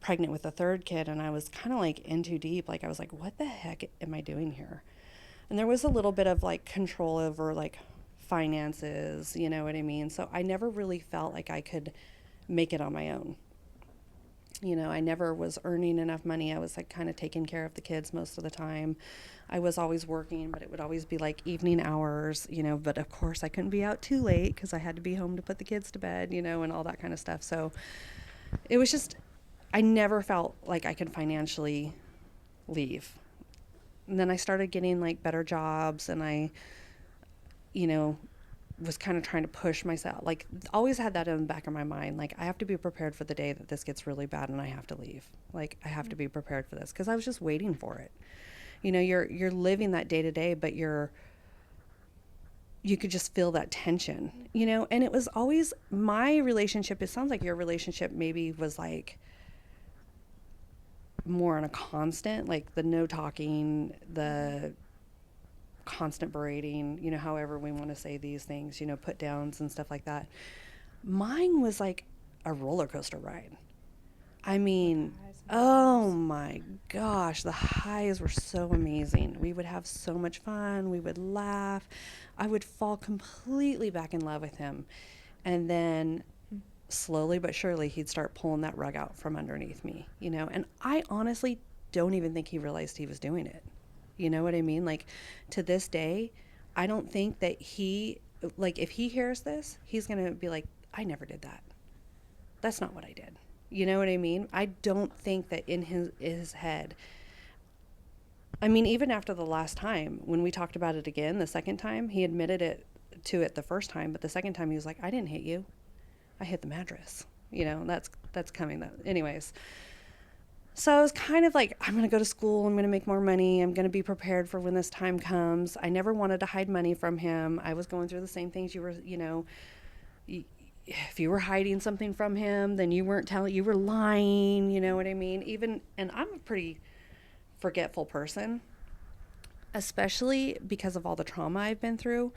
C: pregnant with a third kid, and I was kind of like in too deep. Like I was like, what the heck am I doing here? And there was a little bit of like control over like finances, you know what I mean? So I never really felt like I could make it on my own. You know, I never was earning enough money. I was like kind of taking care of the kids most of the time. I was always working, but it would always be like evening hours, you know, but of course I couldn't be out too late because I had to be home to put the kids to bed, you know, and all that kind of stuff. So it was just, I never felt like I could financially leave. And then I started getting like better jobs, and I, you know, was kind of trying to push myself. Like always had that in the back of my mind. Like I have to be prepared for the day that this gets really bad and I have to leave. Like I have to be prepared for this, because I was just waiting for it. You know, you're living that day to day, but you could just feel that tension, you know. And it was always my relationship. It sounds like your relationship maybe was like more on a constant, like the no talking, the constant berating, you know, however we want to say these things, you know, put downs and stuff like that. Mine was like a roller coaster ride. I mean, oh my gosh, the highs were so amazing. We would have so much fun. We would laugh. I would fall completely back in love with him. And then slowly but surely he'd start pulling that rug out from underneath me, you know. And I honestly don't even think he realized he was doing it. You know what I mean? Like to this day, I don't think that he, like if he hears this, he's going to be like, I never did that. That's not what I did. You know what I mean? I don't think that in his head. I mean, even after the last time when we talked about it again, the second time, he admitted it the first time, but the second time he was like, I didn't hit you. I hit the mattress, you know. That's coming though. Anyways, so I was kind of like, I'm going to go to school. I'm going to make more money. I'm going to be prepared for when this time comes. I never wanted to hide money from him. I was going through the same things you were, you know, if you were hiding something from him, then you weren't telling, you were lying, you know what I mean? Even, and I'm a pretty forgetful person, especially because of all the trauma I've been through.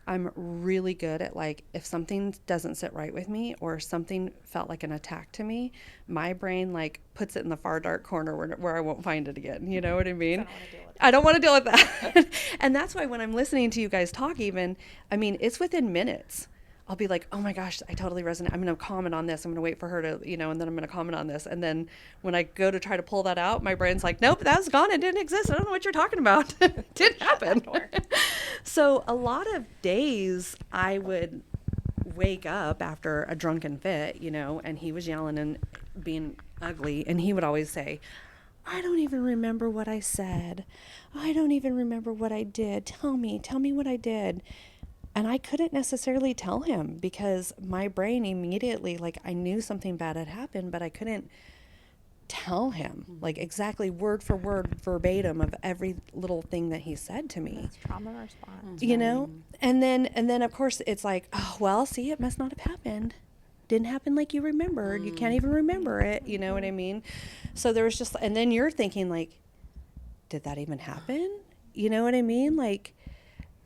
C: I'm really good at, like, if something doesn't sit right with me or something felt like an attack to me, my brain like puts it in the far dark corner where I won't find it again. You know what I mean? I don't want to deal with that. And that's why when I'm listening to you guys talk, even, I mean, it's within minutes. I'll be like, oh my gosh, I totally resonate. I'm going to comment on this. I'm going to wait for her to, you know, and then I'm going to comment on this. And then when I go to try to pull that out, my brain's like, nope, that's gone. It didn't exist. I don't know what you're talking about. It didn't happen. So a lot of days I would wake up after a drunken fit, you know, and he was yelling and being ugly. And he would always say, I don't even remember what I said. I don't even remember what I did. Tell me what I did. And I couldn't necessarily tell him because my brain immediately, like, I knew something bad had happened, but I couldn't tell him, like, exactly word for word, verbatim of every little thing that he said to me.
D: It's trauma response.
C: You know? And then of course it's like, oh, well, see, it must not have happened. Didn't happen like you remembered. You can't even remember it. You know what I mean? So there was just, and then you're thinking, like, did that even happen? You know what I mean? Like,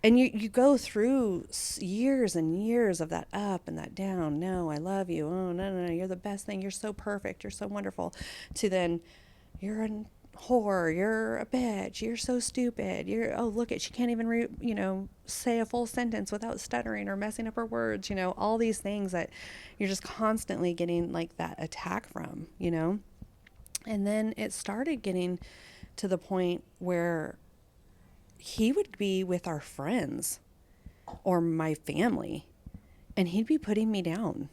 C: and you go through years and years of that up and that down. No, I love you. Oh, no, you're the best thing. You're so perfect. You're so wonderful. To then, you're a whore. You're a bitch. You're so stupid. Oh, look at, she can't even, say a full sentence without stuttering or messing up her words. You know, all these things that you're just constantly getting, like, that attack from, you know. And then it started getting to the point where he would be with our friends or my family and he'd be putting me down,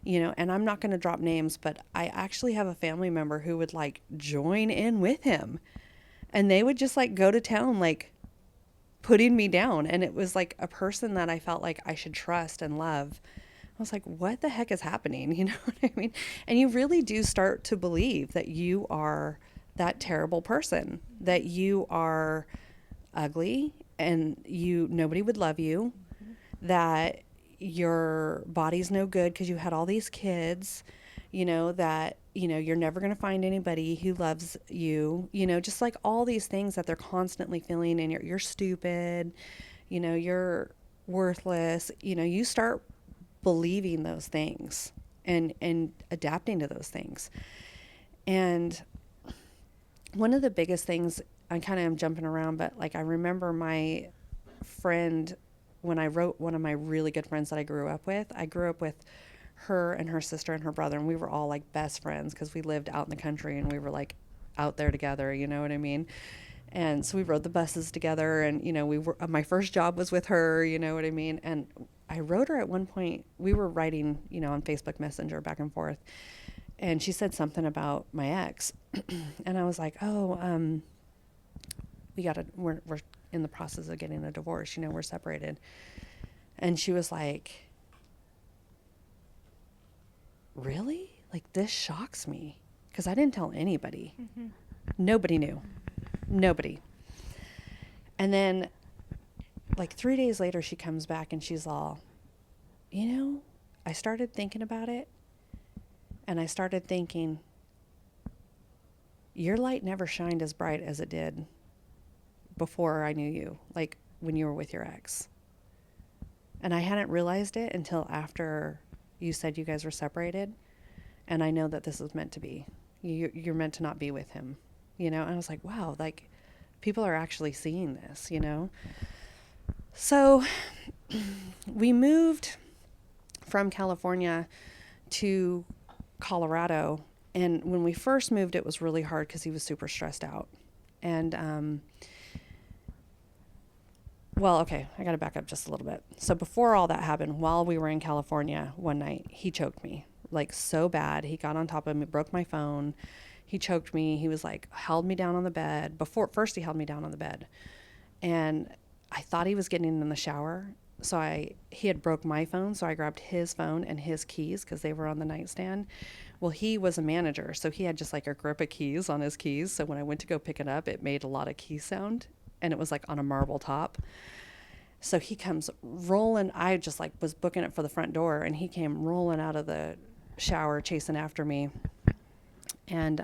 C: you know, and I'm not going to drop names, but I actually have a family member who would, like, join in with him and they would just, like, go to town, like, putting me down. And it was like a person that I felt like I should trust and love. I was like, what the heck is happening? You know what I mean? And you really do start to believe that you are that terrible person, that you are ugly and nobody would love you, that your body's no good because you had all these kids, you know, that, you know, you're never going to find anybody who loves you, you know, just like all these things that they're constantly feeling, and you're stupid, you know, you're worthless, you know, you start believing those things and adapting to those things. And one of the biggest things, I kind of am jumping around, but, like, I remember my friend, when I wrote one of my really good friends that I grew up with her and her sister and her brother, and we were all, like, best friends because we lived out in the country and we were, like, out there together, you know what I mean? And so we rode the buses together, and, you know, my first job was with her, you know what I mean? And I wrote her at one point, we were writing, you know, on Facebook Messenger back and forth, and she said something about my ex. And I was like, oh, we're in the process of getting a divorce, you know, we're separated. And she was like, really? Like, this shocks me. Because I didn't tell anybody. Mm-hmm. Nobody knew. Nobody. And then, like, 3 days later, she comes back and she's all, you know, I started thinking about it. And I started thinking, your light never shined as bright as it did before I knew you, like when you were with your ex. And I hadn't realized it until after you said you guys were separated. And I know that this was meant to be. You're meant to not be with him, you know? And I was like, wow, like, people are actually seeing this, you know? So we moved from California to Colorado. And when we first moved, it was really hard because he was super stressed out. And, well, okay, I got to back up just a little bit. So before all that happened, while we were in California one night, he choked me, like, so bad. He got on top of me, broke my phone. He choked me. He was like, held me down on the bed. First he held me down on the bed. And I thought he was getting in the shower. So he had broke my phone. So I grabbed his phone and his keys because they were on the nightstand. Well, he was a manager. So he had just, like, a grip of keys on his keys. So when I went to go pick it up, it made a lot of key sound. And it was, like, on a marble top. So he comes rolling. I just like was booking it for the front door, and he came rolling out of the shower chasing after me. And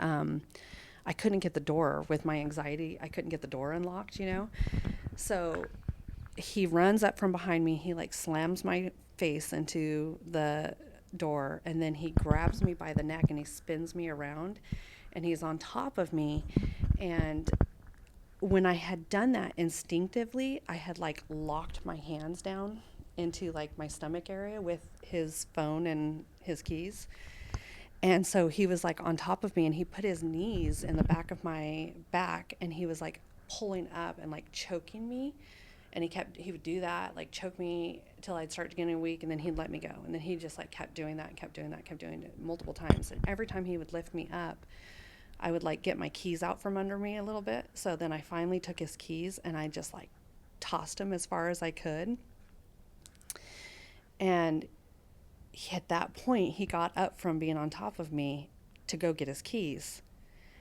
C: I couldn't get the door with my anxiety. I couldn't get the door unlocked, you know? So he runs up from behind me. He like slams my face into the door, and then he grabs me by the neck and he spins me around, and he's on top of me. And when I had done that instinctively, I had like locked my hands down into like my stomach area with his phone and his keys. And so he was like on top of me, and he put his knees in the back of my back, and he was like pulling up and like choking me. And he would do that, like choke me till I'd start getting weak, and then he'd let me go. And then he just like kept doing that and kept doing that, kept doing it multiple times. And every time he would lift me up, I would like get my keys out from under me a little bit. So then I finally took his keys and I just like tossed him as far as I could. And at that point, he got up from being on top of me to go get his keys.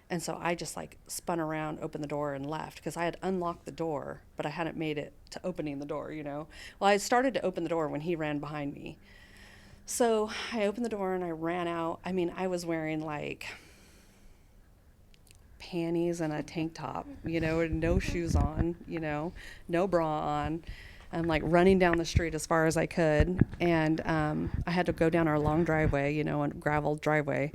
C: And so I just like spun around, opened the door, and left, because I had unlocked the door, but I hadn't made it to opening the door, you know. Well, I started to open the door when he ran behind me. So I opened the door and I ran out. I mean, I was wearing like panties and a tank top, you know, and no shoes on, you know, no bra on. I'm like running down the street as far as I could. And I had to go down our long driveway, you know, a gravel driveway.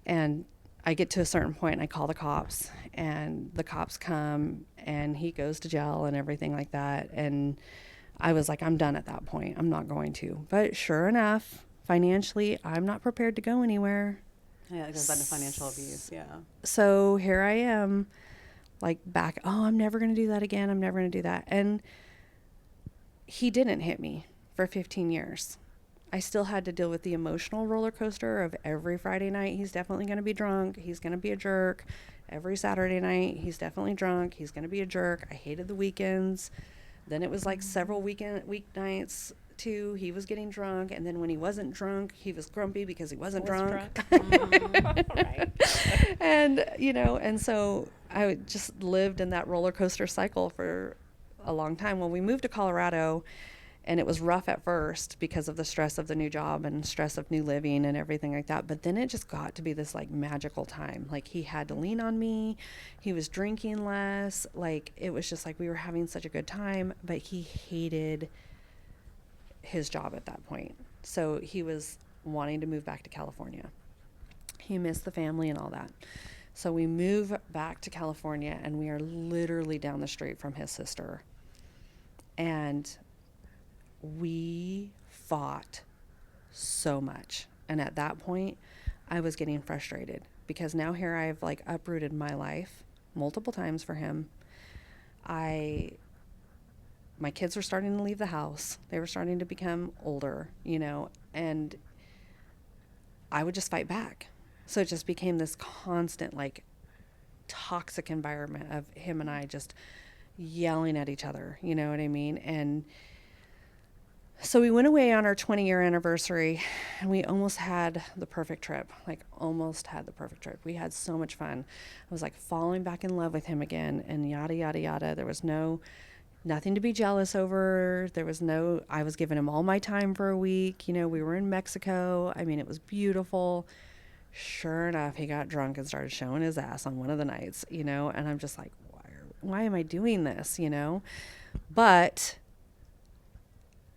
C: And I get to a certain point and I call the cops, and the cops come and he goes to jail and everything like that. And I was like, I'm done at that point. I'm not going to. But sure enough, financially, I'm not prepared to go anywhere.
A: Yeah, it goes back to financial abuse. Yeah.
C: So here I am, like back, oh, I'm never going to do that again. I'm never going to do that. And he didn't hit me for 15 years. I still had to deal with the emotional roller coaster of every Friday night, he's definitely going to be drunk. He's going to be a jerk. Every Saturday night, he's definitely drunk. He's going to be a jerk. I hated the weekends. Then it was like several weeknights too. He was getting drunk. And then when he wasn't drunk, he was grumpy because he wasn't drunk.
D: Right.
C: And, you know, and so I just lived in that roller coaster cycle for a long time. When we moved to Colorado, and it was rough at first because of the stress of the new job and stress of new living and everything like that. But then it just got to be this like magical time. Like he had to lean on me. He was drinking less. Like it was just like we were having such a good time, but he hated his job at that point. So he was wanting to move back to California. He missed the family and all that. So we move back to California, and we are literally down the street from his sister. And we fought so much. And at that point, I was getting frustrated, because now here I've like uprooted my life multiple times for him. My kids were starting to leave the house. They were starting to become older, you know, and I would just fight back. So it just became this constant like toxic environment of him and I just yelling at each other, you know what I mean? And so we went away on our 20-year anniversary, and we almost had the perfect trip, We had so much fun. I was like falling back in love with him again, and yada, yada, yada. There was nothing to be jealous over. I was giving him all my time for a week. You know, we were in Mexico. I mean, it was beautiful. Sure enough, he got drunk and started showing his ass on one of the nights, you know, and I'm just like, why am I doing this, you know? But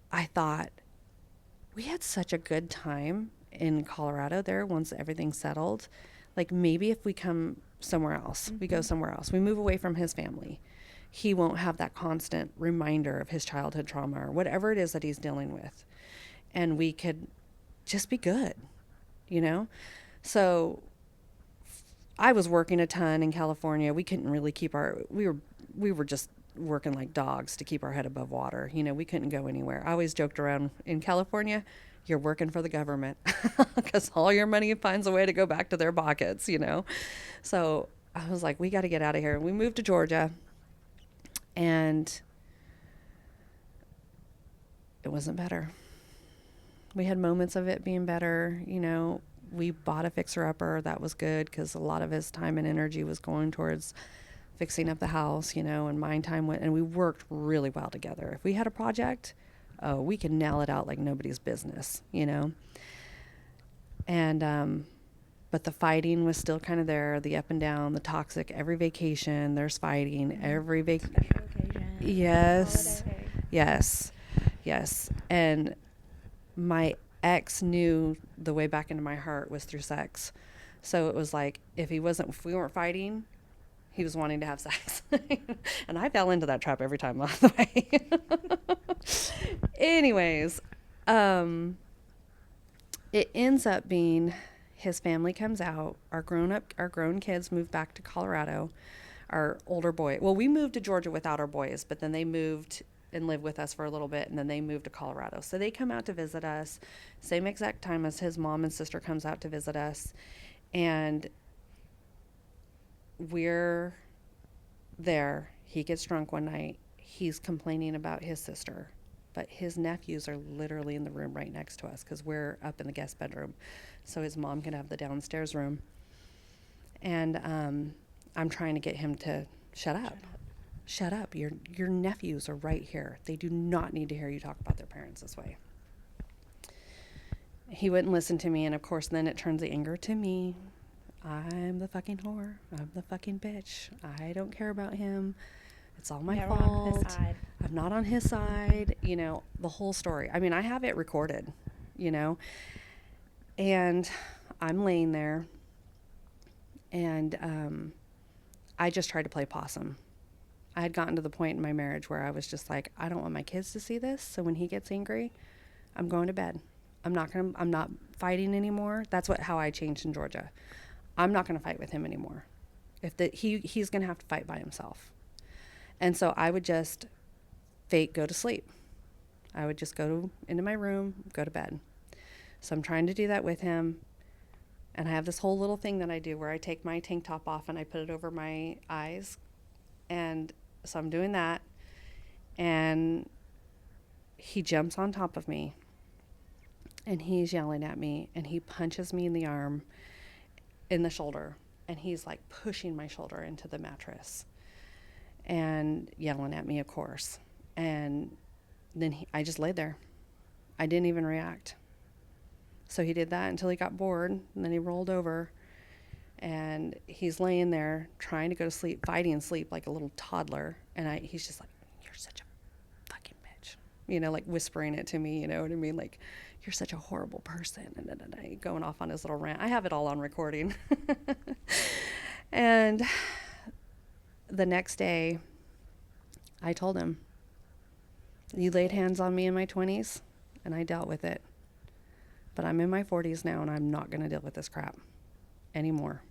C: I thought, we had such a good time in Colorado there once everything settled. Like maybe if we come somewhere else, we go somewhere else, we move away from his family, he won't have that constant reminder of his childhood trauma or whatever it is that he's dealing with. And we could just be good, you know? So I was working a ton in California. We couldn't really we were just working like dogs to keep our head above water. You know, we couldn't go anywhere. I always joked around, in California, you're working for the government, because all your money finds a way to go back to their pockets, you know? So I was like, we got to get out of here. We moved to Georgia, and it wasn't better. We had moments of it being better. You know, we bought a fixer-upper. That was good, because a lot of his time and energy was going towards fixing up the house, and mine time went, and we worked really well together. If we had a project, we could nail it out like nobody's business, And, but the fighting was still kind of there, the up and down, the toxic. Every vacation, there's fighting. Every
D: Special occasion.
C: Yes.
D: Holiday.
C: Yes. And my ex knew the way back into my heart was through sex. So it was like, if we weren't fighting, he was wanting to have sex. And I fell into that trap every time along the way. Anyways, it ends up being his family comes out. Our grown kids moved back to Colorado. Our older boy, well, we moved to Georgia without our boys, but then they moved and lived with us for a little bit, and then they moved to Colorado. So they come out to visit us, same exact time as his mom and sister comes out to visit us. And we're there. He gets drunk one night. He's complaining about his sister, but his nephews are literally in the room right next to us because we're up in the guest bedroom, so his mom can have the downstairs room. And I'm trying to get him to shut up. Your nephews are right here. They do not need to hear you talk about their parents this way. He wouldn't listen to me, and of course then it turns the anger to me. I'm the fucking whore. I'm the fucking bitch. I don't care about him. It's all my fault.
D: On his side.
C: I'm not on his side. The whole story. I mean, I have it recorded, and I'm laying there, and I just tried to play possum. I had gotten to the point in my marriage where I was just like, I don't want my kids to see this. So when he gets angry, I'm going to bed. I'm not fighting anymore. That's how I changed in Georgia. I'm not going to fight with him anymore. He's going to have to fight by himself. And so I would just fake go to sleep. I would just go into my room, go to bed. So I'm trying to do that with him. And I have this whole little thing that I do where I take my tank top off and I put it over my eyes. And so I'm doing that. And he jumps on top of me. And he's yelling at me. And he punches me in the arm, in the shoulder. And he's like pushing my shoulder into the mattress. And yelling at me, of course. And then I just laid there. I didn't even react. So he did that until he got bored, and then he rolled over, and he's laying there trying to go to sleep, fighting sleep like a little toddler, and he's just like, you're such a fucking bitch, like whispering it to me, you know what I mean, like, you're such a horrible person, and going off on his little rant. I have it all on recording. And the next day, I told him, you laid hands on me in my 20s, and I dealt with it. But I'm in my 40s now, and I'm not going to deal with this crap anymore.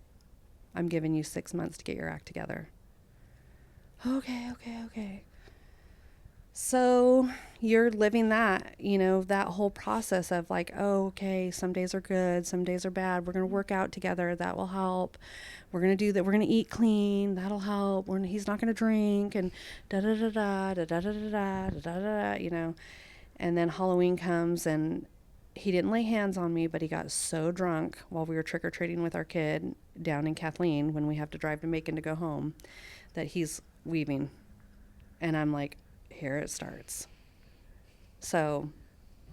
C: I'm giving you 6 months to get your act together. Okay. So you're living that, that whole process of like, okay, some days are good, some days are bad. We're going to work out together. That will help. We're going to do that. We're going to eat clean. That'll help. He's not going to drink, and da-da-da-da. And then Halloween comes, and he didn't lay hands on me, but he got so drunk while we were trick-or-treating with our kid down in Kathleen when we have to drive to Macon to go home that he's weaving. And I'm like, here it starts. So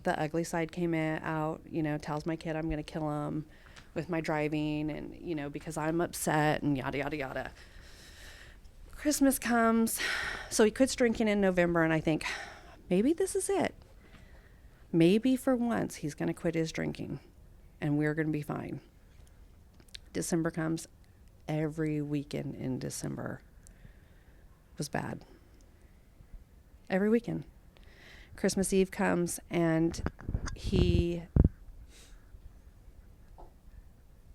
C: the ugly side came out, tells my kid I'm going to kill him with my driving and, because I'm upset and yada, yada, yada. Christmas comes. So he quits drinking in November, and I think maybe this is it. Maybe for once he's going to quit his drinking and we're going to be fine. December comes. Every weekend in December was bad. Every weekend. Christmas Eve comes, and he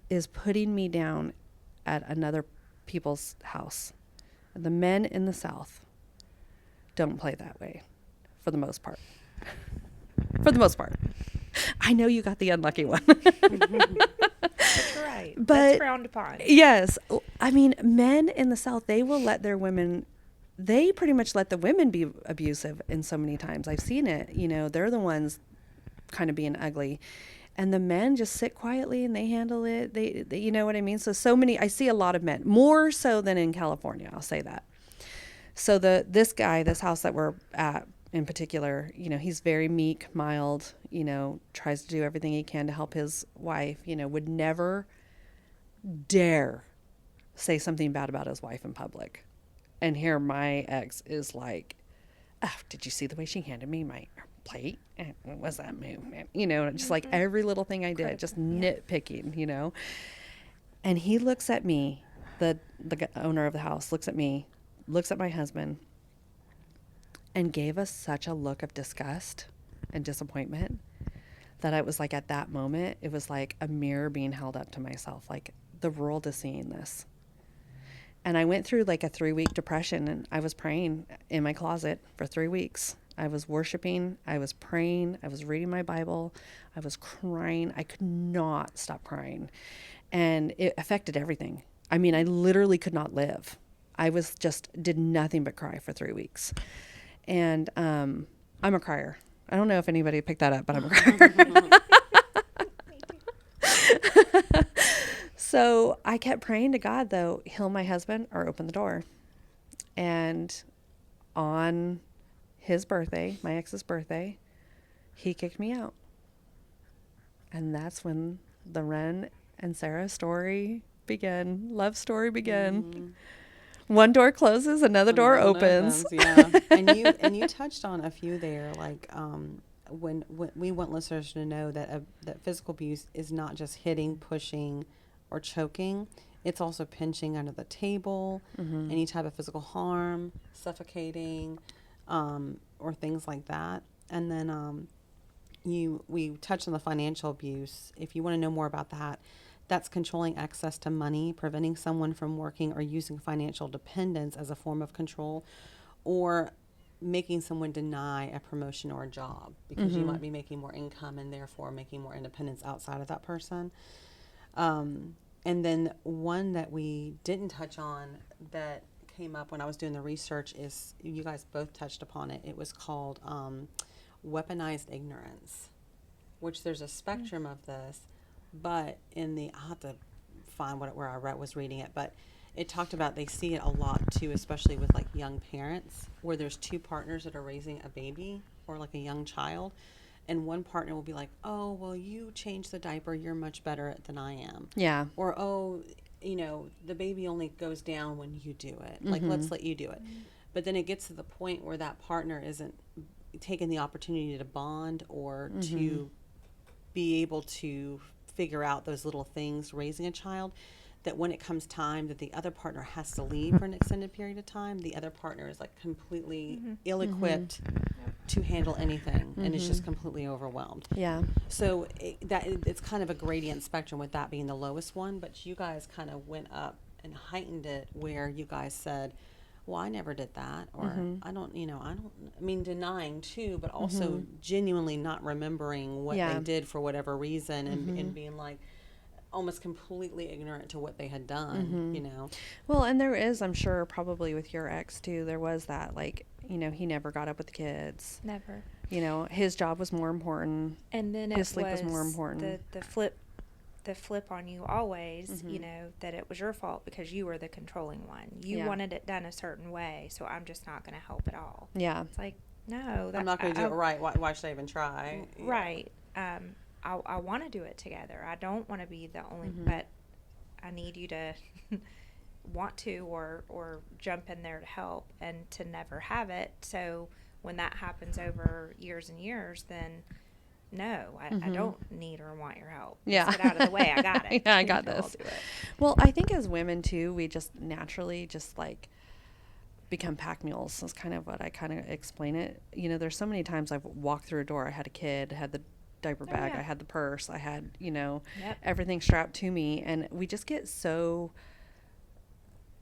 C: is putting me down at another people's house. The men in the South don't play that way for the most part. For the most part. I know you got the unlucky one.
D: That's right.
C: But
D: that's frowned upon.
C: Yes. I mean, men in the South, they will let their women, they pretty much let the women be abusive in so many times. I've seen it. They're the ones kind of being ugly. And the men just sit quietly and they handle it. They you know what I mean? So many, I see a lot of men, more so than in California. I'll say that. So this guy, this house that we're at in particular, you know, he's very meek, mild, you know, tries to do everything he can to help his wife, you know, would never dare say something bad about his wife in public. And here my ex is like, oh, did you see the way she handed me my plate? What was that move? You know, just like every little thing I did, just nitpicking, you know. And he looks at me, the owner of the house looks at me, looks at my husband, and gave us such a look of disgust and disappointment that I was like, at that moment, it was like a mirror being held up to myself, like the world is seeing this. And I went through like a 3-week depression, and I was praying in my closet for 3 weeks. I was worshiping, I was praying, I was reading my Bible, I was crying. I could not stop crying. And it affected everything. I mean, I literally could not live. I was just, did nothing but cry for 3 weeks. And I'm a crier. I don't know if anybody picked that up, but I'm a crier. So I kept praying to God, though, heal my husband or open the door. And on his birthday, my ex's birthday, he kicked me out. And that's when the Ren and Sarah story began, love story began. Mm-hmm. One door closes, another door opens.
A: Yeah. and you touched on a few there, like when we want listeners to know that that physical abuse is not just hitting, pushing, or choking. It's also pinching under the table, any type of physical harm, suffocating, or things like that. And then we touched on the financial abuse. If you want to know more about that, that's controlling access to money, preventing someone from working, or using financial dependence as a form of control, or making someone deny a promotion or a job because you might be making more income and therefore making more independence outside of that person. And then one that we didn't touch on that came up when I was doing the research is, you guys both touched upon it. It was called weaponized ignorance, which there's a spectrum of this, but I'll have to find where I was reading it, but it talked about they see it a lot too, especially with like young parents, where there's two partners that are raising a baby or like a young child. And one partner will be like, oh, well, you change the diaper. You're much better at it than I am. Yeah. Or, oh, you know, the baby only goes down when you do it. Like, let's let you do it. But then it gets to the point where that partner isn't taking the opportunity to bond or to be able to figure out those little things raising a child, that when it comes time that the other partner has to leave for an extended period of time, the other partner is like completely ill-equipped to handle anything, and it's just completely overwhelmed. Yeah. So it's kind of a gradient spectrum, with that being the lowest one, but you guys kind of went up and heightened it, where you guys said, well, I never did that, or I mean, denying too, but also genuinely not remembering what they did for whatever reason, and being like, almost completely ignorant to what they had done, you know.
C: Well, and there is, I'm sure, probably with your ex too, there was that, like, you know, he never got up with the kids. Never. You know, his job was more important.
D: And then his sleep was more important. The flip on you always, you know, that it was your fault because you were the controlling one. You wanted it done a certain way, so I'm just not going to help at all. Yeah. It's like, no.
A: I'm not going to do it right. Why should I even try?
D: Right. I want to do it together. I don't want to be the only, but I need you to want to or jump in there to help, and to never have it. So when that happens over years and years, then no, I don't need or want your help. Yeah. Let's get out of the way. I got it.
C: Yeah, I got this. I'll do it. Well, I think as women too, we just naturally just like become pack mules. That's kind of what I kind of explain it. You know, there's so many times I've walked through a door. I had a kid, had the diaper bag, I had the purse, I had, you know, everything strapped to me, and we just get so,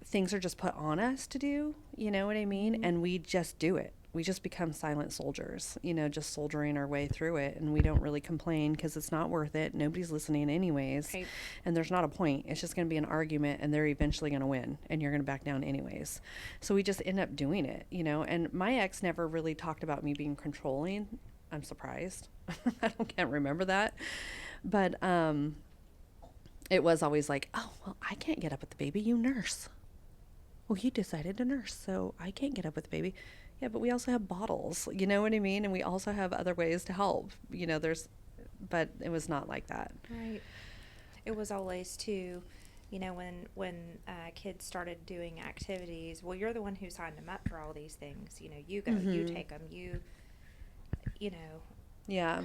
C: things are just put on us to do, you know what I mean? And we just do it. We just become silent soldiers, you know, just soldiering our way through it, and we don't really complain because it's not worth it. Nobody's listening anyways. Right. And there's not a point. It's just going to be an argument, and they're eventually going to win, and you're going to back down anyways. So we just end up doing it, you know. And my ex never really talked about me being controlling. I'm surprised. I can't remember that. But it was always like, oh, well, I can't get up with the baby, you nurse. Well, you decided to nurse, so I can't get up with the baby. Yeah, but we also have bottles, you know what I mean? And we also have other ways to help. But it was not like that.
D: Right. It was always too, when kids started doing activities, well, you're the one who signed them up for all these things. You go, you take them,
C: Yeah.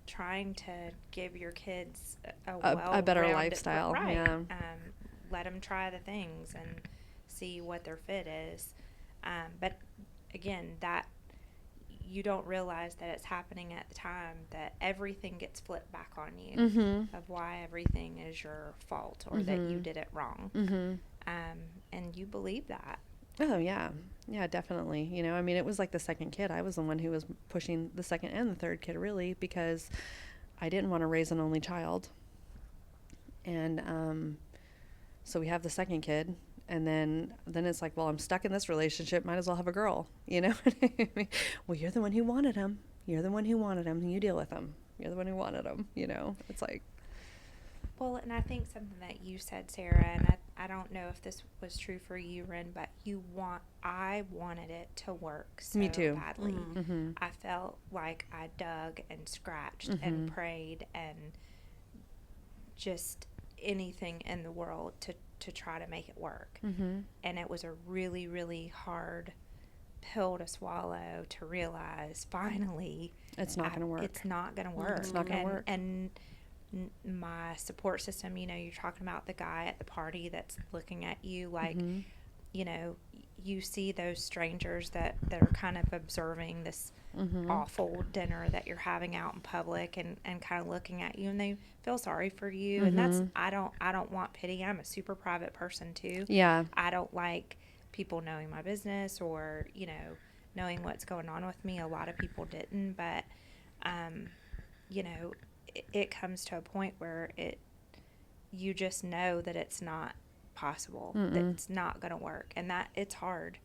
D: trying to give your kids
C: A better
D: well-rounded-
C: lifestyle.
D: right?
C: Yeah.
D: Let them try the things and see what their fit is. But again, that you don't realize that it's happening at the time, that everything gets flipped back on you of why everything is your fault or that you did it wrong. And you believe that.
C: Oh, yeah. Yeah, definitely. It was like the second kid. I was the one who was pushing the second and the third kid, really, because I didn't want to raise an only child. And so we have the second kid. And then it's like, well, I'm stuck in this relationship. Might as well have a girl, Well, you're the one who wanted him. You're the one who wanted him. You deal with him. You're the one who wanted him, It's like.
D: Well, and I think something that you said, Sarah, and I don't know if this was true for you, Ren, but I wanted it to work so
C: Me too.
D: badly. I felt like I dug and scratched and prayed and just anything in the world to try to make it work. And it was a really, really hard pill to swallow to realize finally
C: It's not going to work.
D: It's not going to work.
C: It's not going to work.
D: And my support system, you're talking about the guy at the party that's looking at you like, you see those strangers that are kind of observing this awful dinner that you're having out in public and kind of looking at you, and they feel sorry for you. And that's, I don't want pity. I'm a super private person too.
C: Yeah.
D: I don't like people knowing my business or, knowing what's going on with me. A lot of people didn't, but, it comes to a point where you just know that it's not possible, that it's not going to work, and that it's hard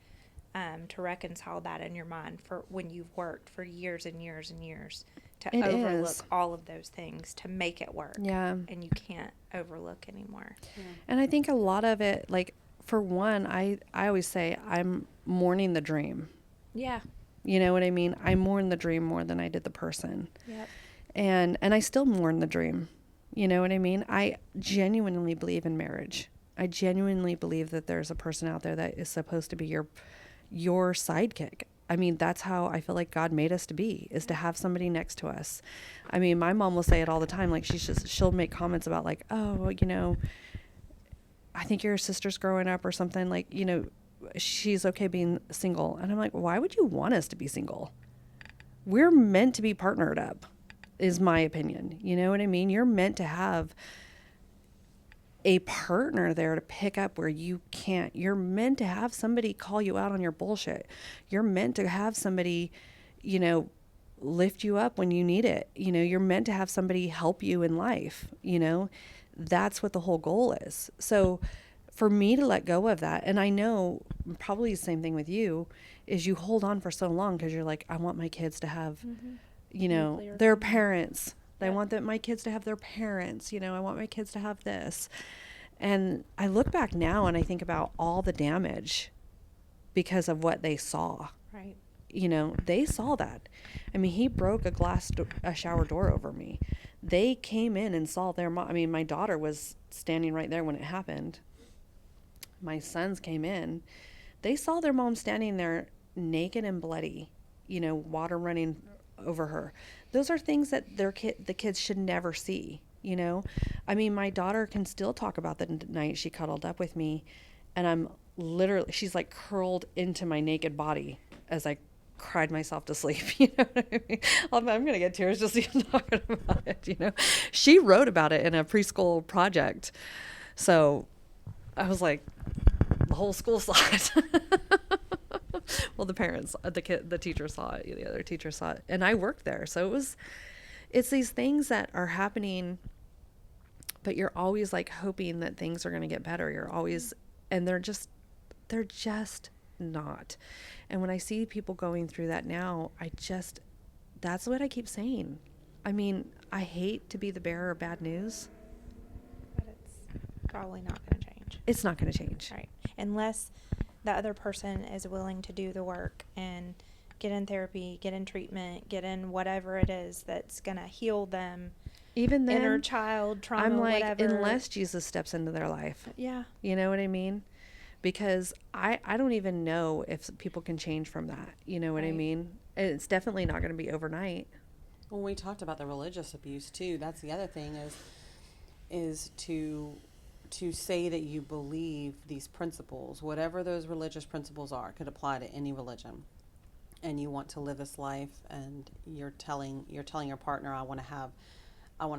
D: to reconcile that in your mind for when you've worked for years and years and years to overlook all of those things to make it work.
C: Yeah.
D: And you can't overlook anymore.
A: Yeah.
C: And I think a lot of it, like, for one, I always say I'm mourning the dream.
D: Yeah.
C: You know what I mean? I mourn the dream more than I did the person.
D: Yep.
C: And I still mourn the dream. You know what I mean? I genuinely believe in marriage. I genuinely believe that there's a person out there that is supposed to be your sidekick. I mean, that's how I feel like God made us to be, is to have somebody next to us. I mean, my mom will say it all the time. Like, she'll make comments about like, oh, I think your sister's growing up or something, like, she's okay being single. And I'm like, why would you want us to be single? We're meant to be partnered up, is my opinion. You know what I mean? You're meant to have a partner there to pick up where you can't. You're meant to have somebody call you out on your bullshit. You're meant to have somebody, lift you up when you need it. You're meant to have somebody help you in life. That's what the whole goal is. So for me to let go of that, and I know probably the same thing with you, is you hold on for so long because you're like, I want my kids to have, their parents. I want my kids to have their parents. I want my kids to have this. And I look back now and I think about all the damage because of what they saw.
D: Right.
C: They saw that. I mean, he broke a shower door over me. They came in and saw their mom. I mean, my daughter was standing right there when it happened. My sons came in. They saw their mom standing there naked and bloody, water running over her. Those are things that the kids should never see, I mean, my daughter can still talk about the night she cuddled up with me, and she's like curled into my naked body as I cried myself to sleep. You know what I mean? I'm going to get tears just even talking about it, She wrote about it in a preschool project. So I was like, the whole school saw it. Well, the parents, the teacher saw it, the other teacher saw it, and I worked there. So it's these things that are happening, but you're always like hoping that things are going to get better. You're always, and they're just not. And when I see people going through that now, that's what I keep saying. I mean, I hate to be the bearer of bad news.
D: But it's probably not going to change.
C: It's not going to change.
D: Right. Unless the other person is willing to do the work and get in therapy, get in treatment, get in whatever it is that's going to heal them.
C: Even then,
D: Inner child trauma,
C: I'm like,
D: whatever.
C: unless Jesus steps into their life.
D: Yeah.
C: You know what I mean? Because I don't even know if people can change from that. You know what I
D: Right.
C: mean? And it's definitely not going to be overnight.
A: When we talked about the religious abuse too, that's the other thing is to say that you believe these principles, whatever those religious principles are, could apply to any religion, and you want to live this life, and you're telling your partner, I want to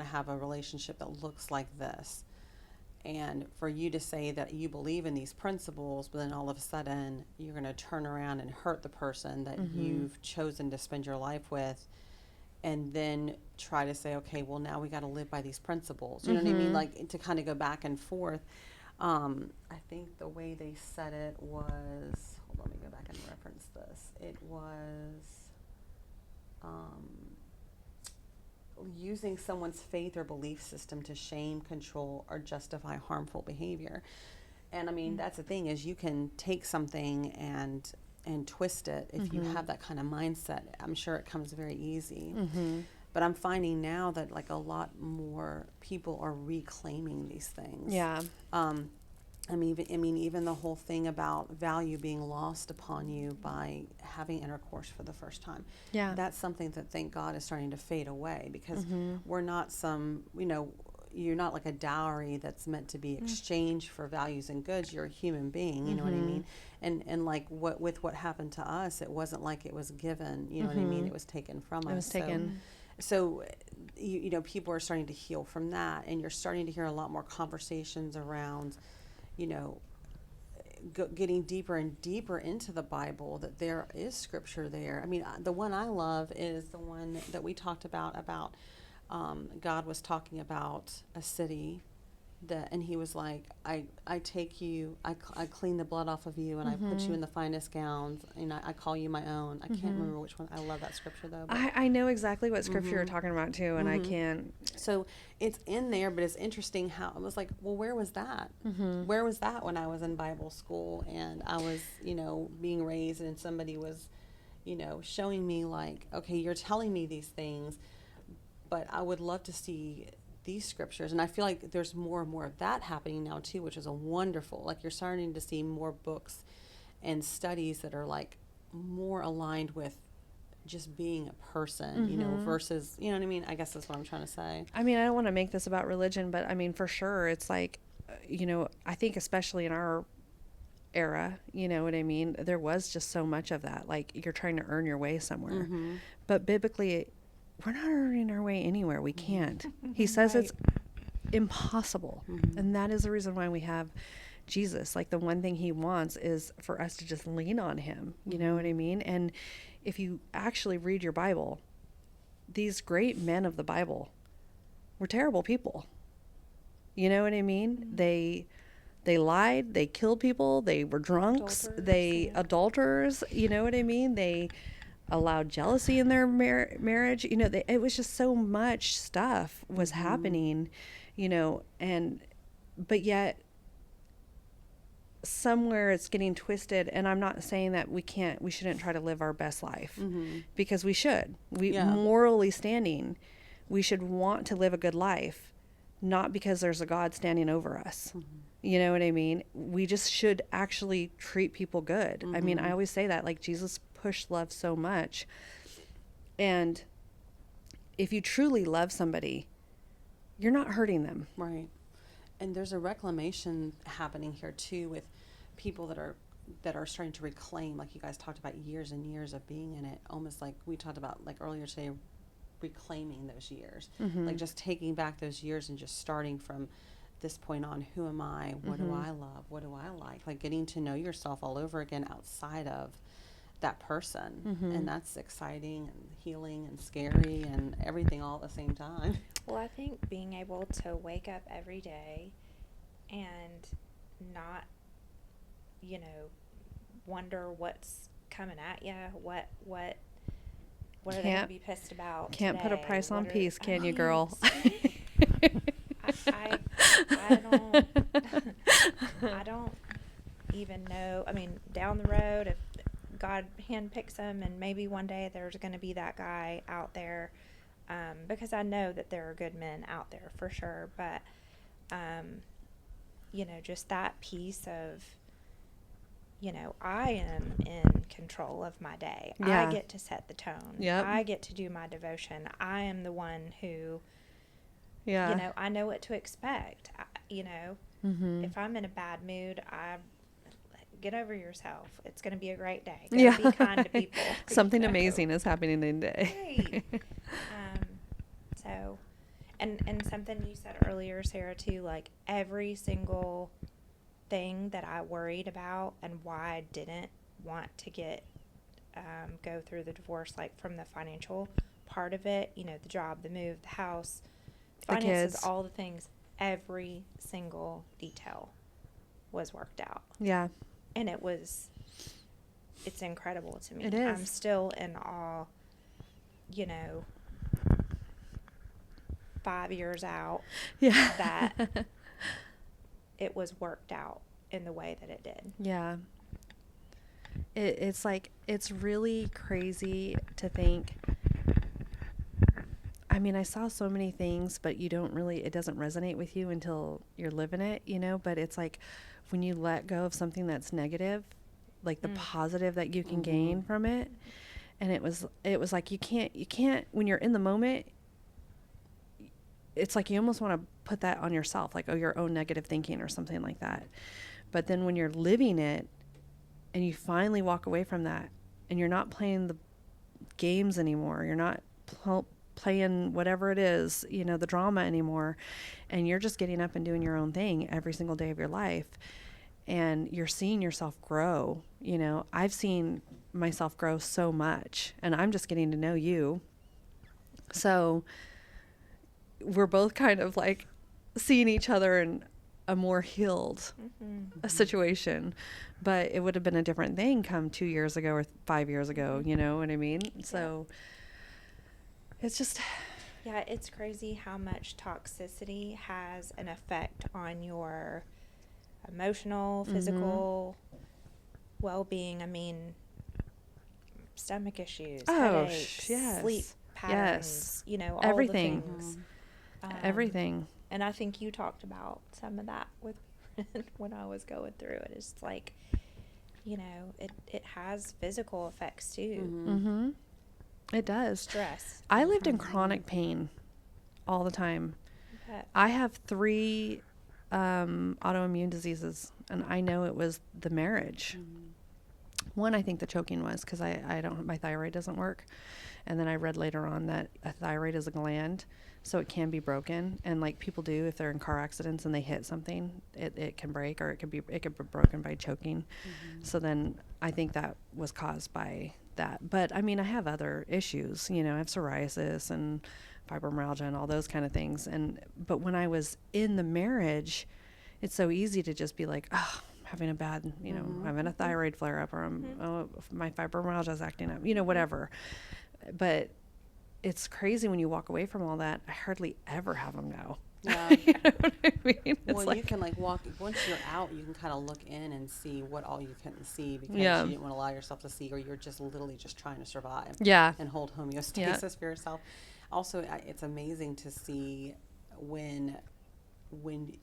A: have a relationship that looks like this. And for you to say that you believe in these principles, but then all of a sudden you're going to turn around and hurt the person that you've chosen to spend your life with, and then try to say, okay, well, now we got to live by these principles. You know what I mean? Like, to kind of go back and forth. I think the way they said it was, hold on, let me go back and reference this. It was using someone's faith or belief system to shame, control, or justify harmful behavior. And I mean, that's the thing, is you can take something and twist it if you have that kind of mindset. I'm sure it comes very easy. But I'm finding now that like a lot more people are reclaiming these things.
C: Yeah.
A: I mean, even the whole thing about value being lost upon you by having intercourse for the first time.
C: Yeah.
A: That's something that, thank God, is starting to fade away, because we're not you're not like a dowry that's meant to be exchanged for values and goods. You're a human being, you know what I mean? And like what happened to us, it wasn't like it was given, you know what I mean? It was taken from us.
C: It was taken.
A: So you know, people are starting to heal from that, and you're starting to hear a lot more conversations around, you know, getting deeper and deeper into the Bible, that there is scripture there. I mean, the one I love is the one that we talked about God was talking about a city and he was like, I take you, I clean the blood off of you, and I put you in the finest gowns, and I call you my own. I can't remember which one. I love that scripture though. But
C: I know exactly what scripture you're talking about too, and I can't.
A: So it's in there, but it's interesting how it was like, well, where was that? Where was that when I was in Bible school and I was, you know, being raised, and somebody was, you know, showing me like, okay, you're telling me these things, but I would love to see these scriptures. And I feel like there's more and more of that happening now too, which is a wonderful, like, you're starting to see more books and studies that are like more aligned with just being a person, you know, versus, you know what I mean? I guess that's what I'm trying to say.
C: I mean, I don't want to make this about religion, but I mean, for sure, it's like, you know, I think especially in our era, you know what I mean? There was just so much of that. Like, you're trying to earn your way somewhere. But biblically, we're not earning our way anywhere. We can't. He says it's impossible. And that is the reason why we have Jesus. Like, the one thing he wants is for us to just lean on him. You know what I mean? And if you actually read your Bible, these great men of the Bible were terrible people. You know what I mean? They lied, they killed people, they were drunks, adulterers, you know what I mean? They allowed jealousy in their marriage. You know, it was just so much stuff was happening, you know, but yet somewhere it's getting twisted. And I'm not saying that we shouldn't try to live our best life, because we should. Morally standing, we should want to live a good life, not because there's a God standing over us. You know what I mean? We just should actually treat people good. I mean, I always say that, like, Jesus pushed love so much. And if you truly love somebody, you're not hurting them.
A: Right. And there's a reclamation happening here too, with people that are starting to reclaim, like you guys talked about, years and years of being in it, almost like we talked about like earlier today, reclaiming those years, like just taking back those years and just starting from this point on. Who am I? What do I love? What do I like getting to know yourself all over again outside of that person. And that's exciting and healing and scary and everything all at the same time.
D: Well, I think being able to wake up every day and not, you know, wonder what's coming at you, what What are they going to
C: Can't-
D: be pissed about
C: Can't put a
D: today?
C: price on
D: What are-
C: peace, can
D: I
C: you,
D: mean,
C: girl?
D: I don't I don't even know. I mean, down the road, if God handpicks them, and maybe one day there's going to be that guy out there, because I know that there are good men out there for sure. But you know, just that piece of, you know, I am in control of my day.
C: Yeah.
D: I get to set the tone.
C: Yep.
D: I get to do my devotion. I am the one who,
C: Yeah.
D: you know, I know what to expect. You know,
C: Mm-hmm.
D: if I'm in a bad mood, get over yourself. It's going to be a great day. Go
C: Yeah.
D: be kind to people.
C: Something
D: you know?
C: amazing is happening today.
D: Right. So, and something you said earlier, Sarah, too, like every single thing that I worried about and why I didn't want to go through the divorce, like from the financial part of it, you know, the job, the move, the house,
C: The
D: finances,
C: kids.
D: all the things, every single detail was worked out.
C: Yeah.
D: And it's incredible to me.
C: It is.
D: I'm still in awe, you know, 5 years out,
C: Yeah.
D: that it was worked out in the way that it did.
C: Yeah. It's like, it's really crazy to think. I mean, I saw so many things, but it doesn't resonate with you until you're living it, you know? But it's like when you let go of something that's negative, like the positive that you can gain from it. And it was like, you can't, when you're in the moment, it's like you almost want to put that on yourself, like, oh, your own negative thinking or something like that. But then when you're living it and you finally walk away from that and you're not playing the games anymore, you're not playing whatever it is, you know, the drama anymore, and you're just getting up and doing your own thing every single day of your life, and you're seeing yourself grow. You know, I've seen myself grow so much, and I'm just getting to know you. So we're both kind of like seeing each other in a more healed a situation, but it would have been a different thing come 2 years ago or 5 years ago, you know what I mean? So it's just,
D: Yeah, it's crazy how much toxicity has an effect on your emotional, physical well-being. I mean, stomach issues, headaches,
C: yes.
D: sleep patterns, you know, all
C: Everything.
D: the things.
C: everything.
D: And I think you talked about some of that with when I was going through it. It's like, you know, it has physical effects too.
C: Mm-hmm. It does.
D: Stress.
C: I lived in chronic pain all the time.
D: But
C: I have 3 autoimmune diseases, and I know it was the marriage. One, I think the choking was because my thyroid doesn't work. And then I read later on that a thyroid is a gland, so it can be broken. And like people do, if they're in car accidents and they hit something, it can break, or it could be broken by choking. So then I think that was caused by that. But I mean, I have other issues, you know, I have psoriasis and fibromyalgia and all those kind of things. But when I was in the marriage, it's so easy to just be like, oh, I'm having a bad, you know, I'm having a thyroid flare up, or oh, my fibromyalgia is acting up, you know, whatever. But it's crazy when you walk away from all that. I hardly ever have them go.
A: Yeah.
C: You know what I mean? It's
A: Well,
C: like,
A: you can like walk, once you're out, you can kind of look in and see what all you couldn't see because
C: Yeah.
A: you didn't want to allow yourself to see, or you're just literally just trying to survive
C: yeah.
A: and hold homeostasis for yourself. Also, it's amazing to see when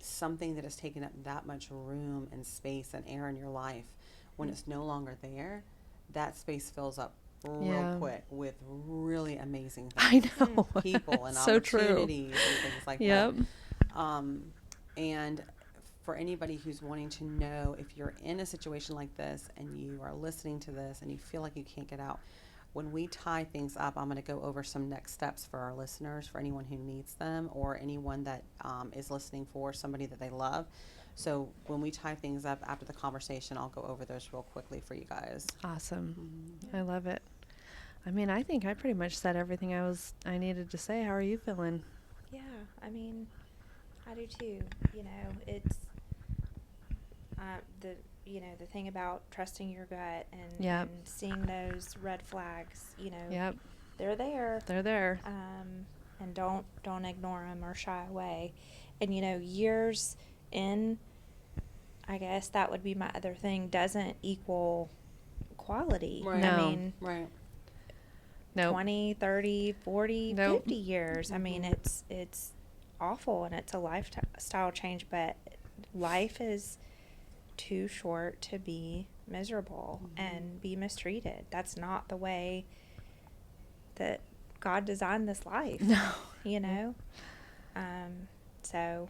A: something that has taken up that much room and space and air in your life, when it's no longer there, that space fills up real
C: Yeah.
A: quick with really amazing
C: I
A: things.
C: know.
A: People and
C: So true.
A: opportunities and things like
C: Yep.
A: that. And for anybody who's wanting to know, if you're in a situation like this and you are listening to this and you feel like you can't get out, when we tie things up, I'm going to go over some next steps for our listeners, for anyone who needs them, or anyone that is listening for somebody that they love. So when we tie things up after the conversation, I'll go over those real quickly for you guys.
C: Awesome. I love it. I mean, I think I pretty much said everything I needed to say. How are you feeling?
D: yeah, I mean, I do too. You know, it's the thing about trusting your gut and,
C: Yep.
D: and seeing those red flags. You know,
C: Yep.
D: they're there.
C: They're there.
D: And don't ignore them or shy away. And years in, I guess that would be my other thing, doesn't equal quality.
A: Right.
C: No.
D: I mean,
A: Right.
C: Nope.
D: 20, 30, 40,
C: Nope.
D: 50 years. I mean, it's awful, and it's a lifestyle change, but life is too short to be miserable and be mistreated. That's not the way that God designed this life.
C: No.
D: So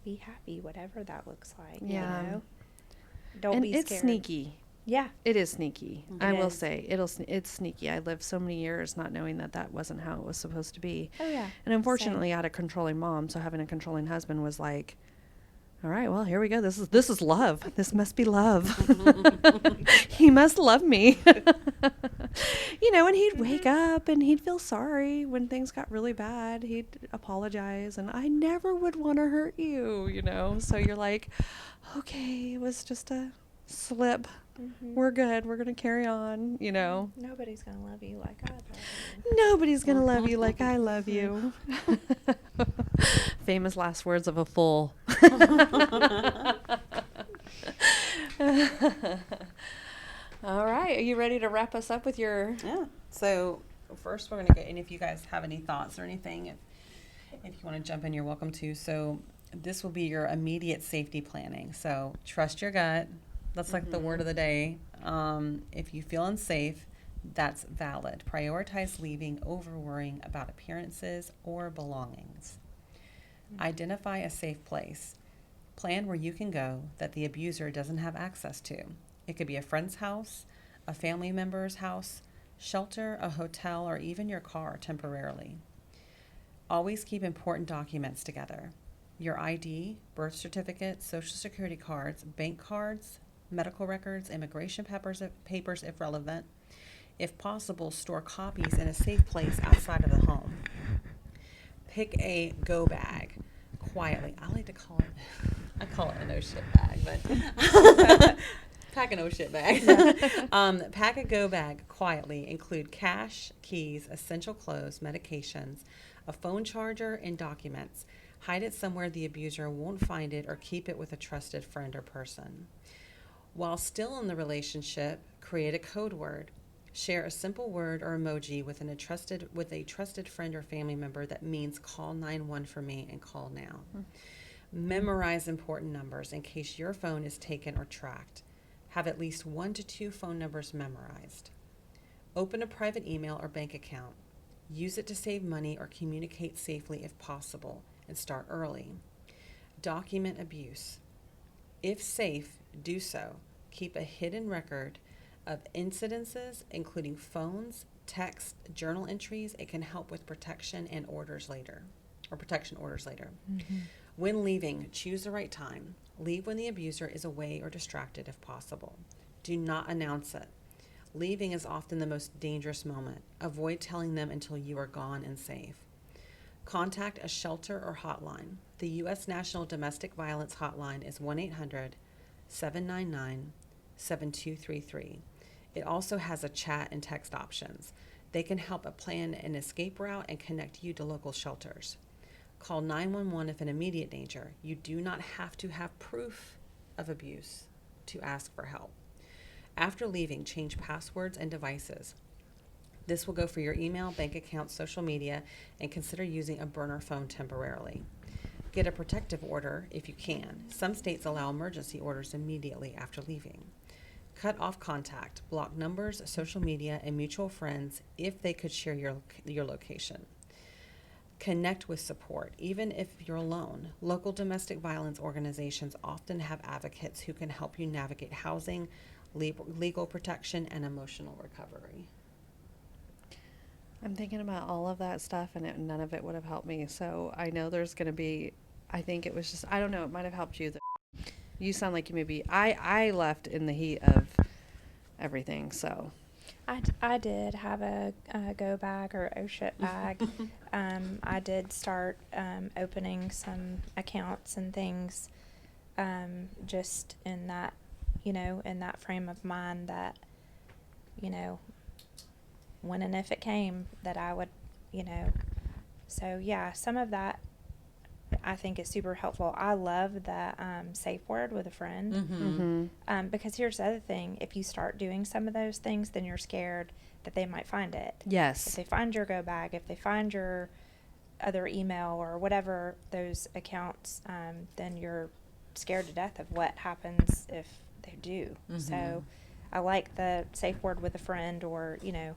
D: be happy, whatever that looks like.
C: Yeah.
D: Don't
C: And
D: be
C: it's
D: scared.
C: sneaky.
D: Yeah.
C: It is sneaky.
D: It
C: I will
D: is.
C: say it's sneaky. I lived so many years not knowing that wasn't how it was supposed to be.
D: Oh yeah.
C: And unfortunately, I had a controlling mom, so having a controlling husband was like, all right, well, here we go. This is love. This must be love. He must love me. And he'd wake up and he'd feel sorry when things got really bad. He'd apologize, and I never would want to hurt you, So you're like, okay, it was just a slip. We're good. We're going to carry on,
D: Nobody's going to love you like I love you.
C: Nobody's going to love you like I love you. Famous last words of a fool. All right. Are you ready to wrap us up with your...
A: Yeah. So first we're going to get, and if you guys have any thoughts or anything, if you want to jump in, you're welcome to. So this will be your immediate safety planning. So trust your gut. That's like the word of the day. If you feel unsafe, that's valid. Prioritize leaving over worrying about appearances or belongings. Identify a safe place. Plan where you can go that the abuser doesn't have access to. It could be a friend's house, a family member's house, shelter, a hotel, or even your car temporarily. Always keep important documents together. Your ID, birth certificate, social security cards, bank cards, medical records, immigration papers if relevant. If possible, store copies in a safe place outside of the home. Pick a go bag quietly. I like to call it a no shit bag, but pack a no shit bag. Pack a go bag quietly. Include cash, keys, essential clothes, medications, a phone charger, and documents. Hide it somewhere the abuser won't find it, or keep it with a trusted friend or person. While still in the relationship, create a code word. Share a simple word or emoji with a trusted friend or family member that means call 911 for me and call now. Memorize important numbers in case your phone is taken or tracked. Have at least 1 to 2 phone numbers memorized. Open a private email or bank account. Use it to save money or communicate safely if possible, and start early. Document abuse. If safe, do so. Keep a hidden record of incidences, including phones, text, journal entries. It can help with protection orders later. When leaving, choose the right time. Leave when the abuser is away or distracted if possible. Do not announce it. Leaving is often the most dangerous moment. Avoid telling them until you are gone and safe. Contact a shelter or hotline. The U.S. National Domestic Violence Hotline is 1-800-799-7233. It also has a chat and text options. They can help plan an escape route and connect you to local shelters. Call 911 if in immediate danger. You do not have to have proof of abuse to ask for help. After leaving, change passwords and devices. This will go for your email, bank account, social media, and consider using a burner phone temporarily. Get a protective order if you can. Some states allow emergency orders immediately after leaving. Cut off contact. Block numbers, social media, and mutual friends if they could share your location. Connect with support, even if you're alone. Local domestic violence organizations often have advocates who can help you navigate housing, legal protection, and emotional recovery.
C: I'm thinking about all of that stuff, and none of it would have helped me. So I know there's going to be, I think it was just, I don't know, it might have helped you. You sound like you maybe, I left in the heat of everything, so.
D: I did have a go bag or oh shit bag. I did start opening some accounts and things just in that, in that frame of mind that, when and if it came, that I would, you know. So yeah, some of that I think is super helpful. I love the safe word with a friend. Because here's the other thing: if you start doing some of those things, then you're scared that they might find it.
C: Yes.
D: If they find your go bag, if they find your other email or whatever those accounts, then you're scared to death of what happens if they do. So I like the safe word with a friend, or you know,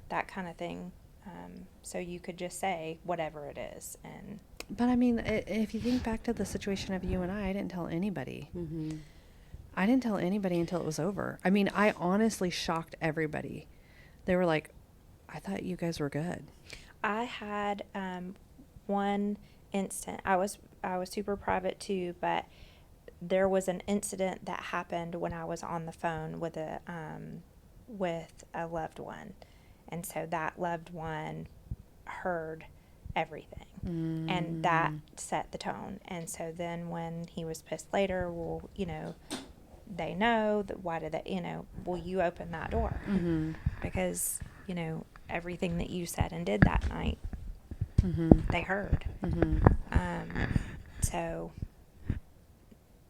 D: that kind of thing. So you could just say whatever it is. And
C: But I mean, if you think back to the situation of you and I didn't tell anybody. I didn't tell anybody until it was over. I mean, I honestly shocked everybody. They were like, I thought you guys were good.
D: I had one instant. I was super private too, but there was an incident that happened when I was on the phone with a loved one, and so that loved one heard everything, and that set the tone. And so then when he was pissed later, well, you know, they know that, why did they, you know, well, you opened that door because, you know, everything that you said and did that night, they heard. So,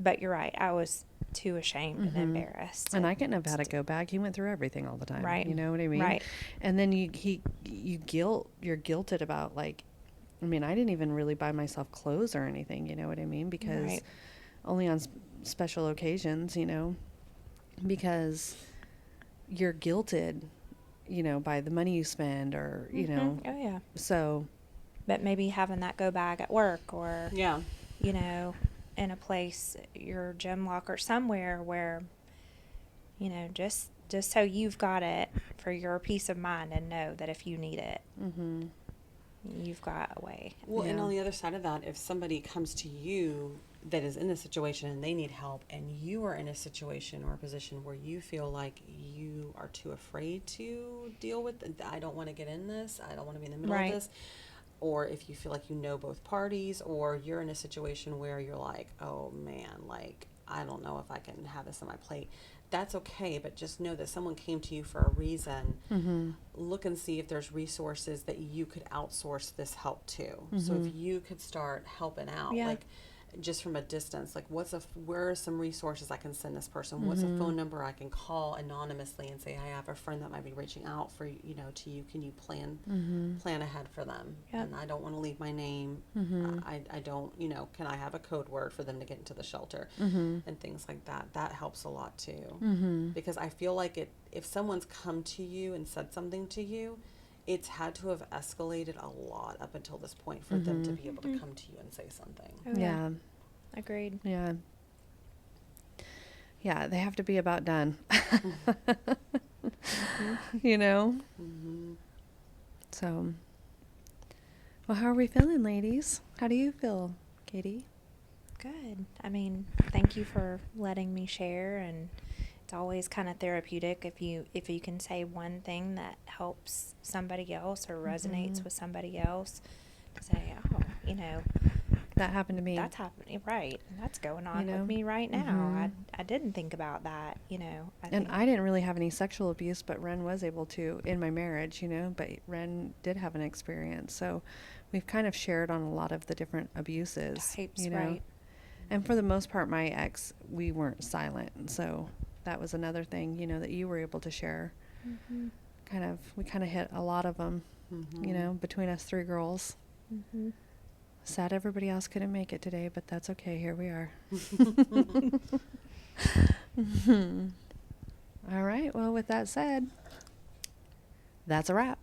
D: but you're right, I was too ashamed and embarrassed.
C: And I couldn't have had a go bag. He went through everything all the time.
D: Right.
C: You know what I mean?
D: Right.
C: And then you're guilted about, like, I mean, I didn't even really buy myself clothes or anything, you know what I mean? Because
D: Right.
C: only on special occasions, you know, because you're guilted, you know, by the money you spend, or, you know,
D: Oh yeah.
C: so.
D: But maybe having that go bag at work, or
A: Yeah.
D: you know, in a place, your gym locker, somewhere where, you know, just so you've got it for your peace of mind, and know that if you need it, you've got a way.
A: Well, and
C: Yeah.
A: on the other side of that, if somebody comes to you that is in a situation and they need help, and you are in a situation or a position where you feel like you are too afraid to deal with it, I don't want to get in this, I don't want to be in the middle
D: Right.
A: of this, or if you feel like you know both parties, or you're in a situation where you're like, oh man, like, I don't know if I can have this on my plate, that's okay. But just know that someone came to you for a reason. Look and see if there's resources that you could outsource this help to. So if you could start helping out,
D: Yeah.
A: like, just from a distance, like, where are some resources I can send this person? What's a phone number I can call anonymously and say, I have a friend that might be reaching out for, you know, to you. Can you plan ahead for them?
D: Yep.
A: And I don't want to leave my name. I don't, you know, can I have a code word for them to get into the shelter? And things like that. That helps a lot too. Because I feel like if someone's come to you and said something to you, it's had to have escalated a lot up until this point for them to be able to come to you and say something.
D: Oh,
C: Yeah.
D: Agreed.
C: Yeah. Yeah, they have to be about done. You know? So, well, how are we feeling, ladies? How do you feel, Katie?
D: Good. I mean, thank you for letting me share, and it's always kind of therapeutic if you can say one thing that helps somebody else or resonates with somebody else, to say, oh, you know,
C: That happened to me.
D: that's happening, right? That's going on
C: You know?
D: with me right now. I didn't think about that, you know.
C: And I didn't really have any sexual abuse, but Ren was able to in my marriage, you know, but Ren did have an experience. So we've kind of shared on a lot of the different abuses,
D: Types,
C: you know.
D: right.
C: And for the most part, my ex, we weren't silent. And so that was another thing, you know, that you were able to share. We kind of hit a lot of them, you know, between us three girls. Sad everybody else couldn't make it today, but that's okay. Here we are. All right. Well, with that said, that's a wrap.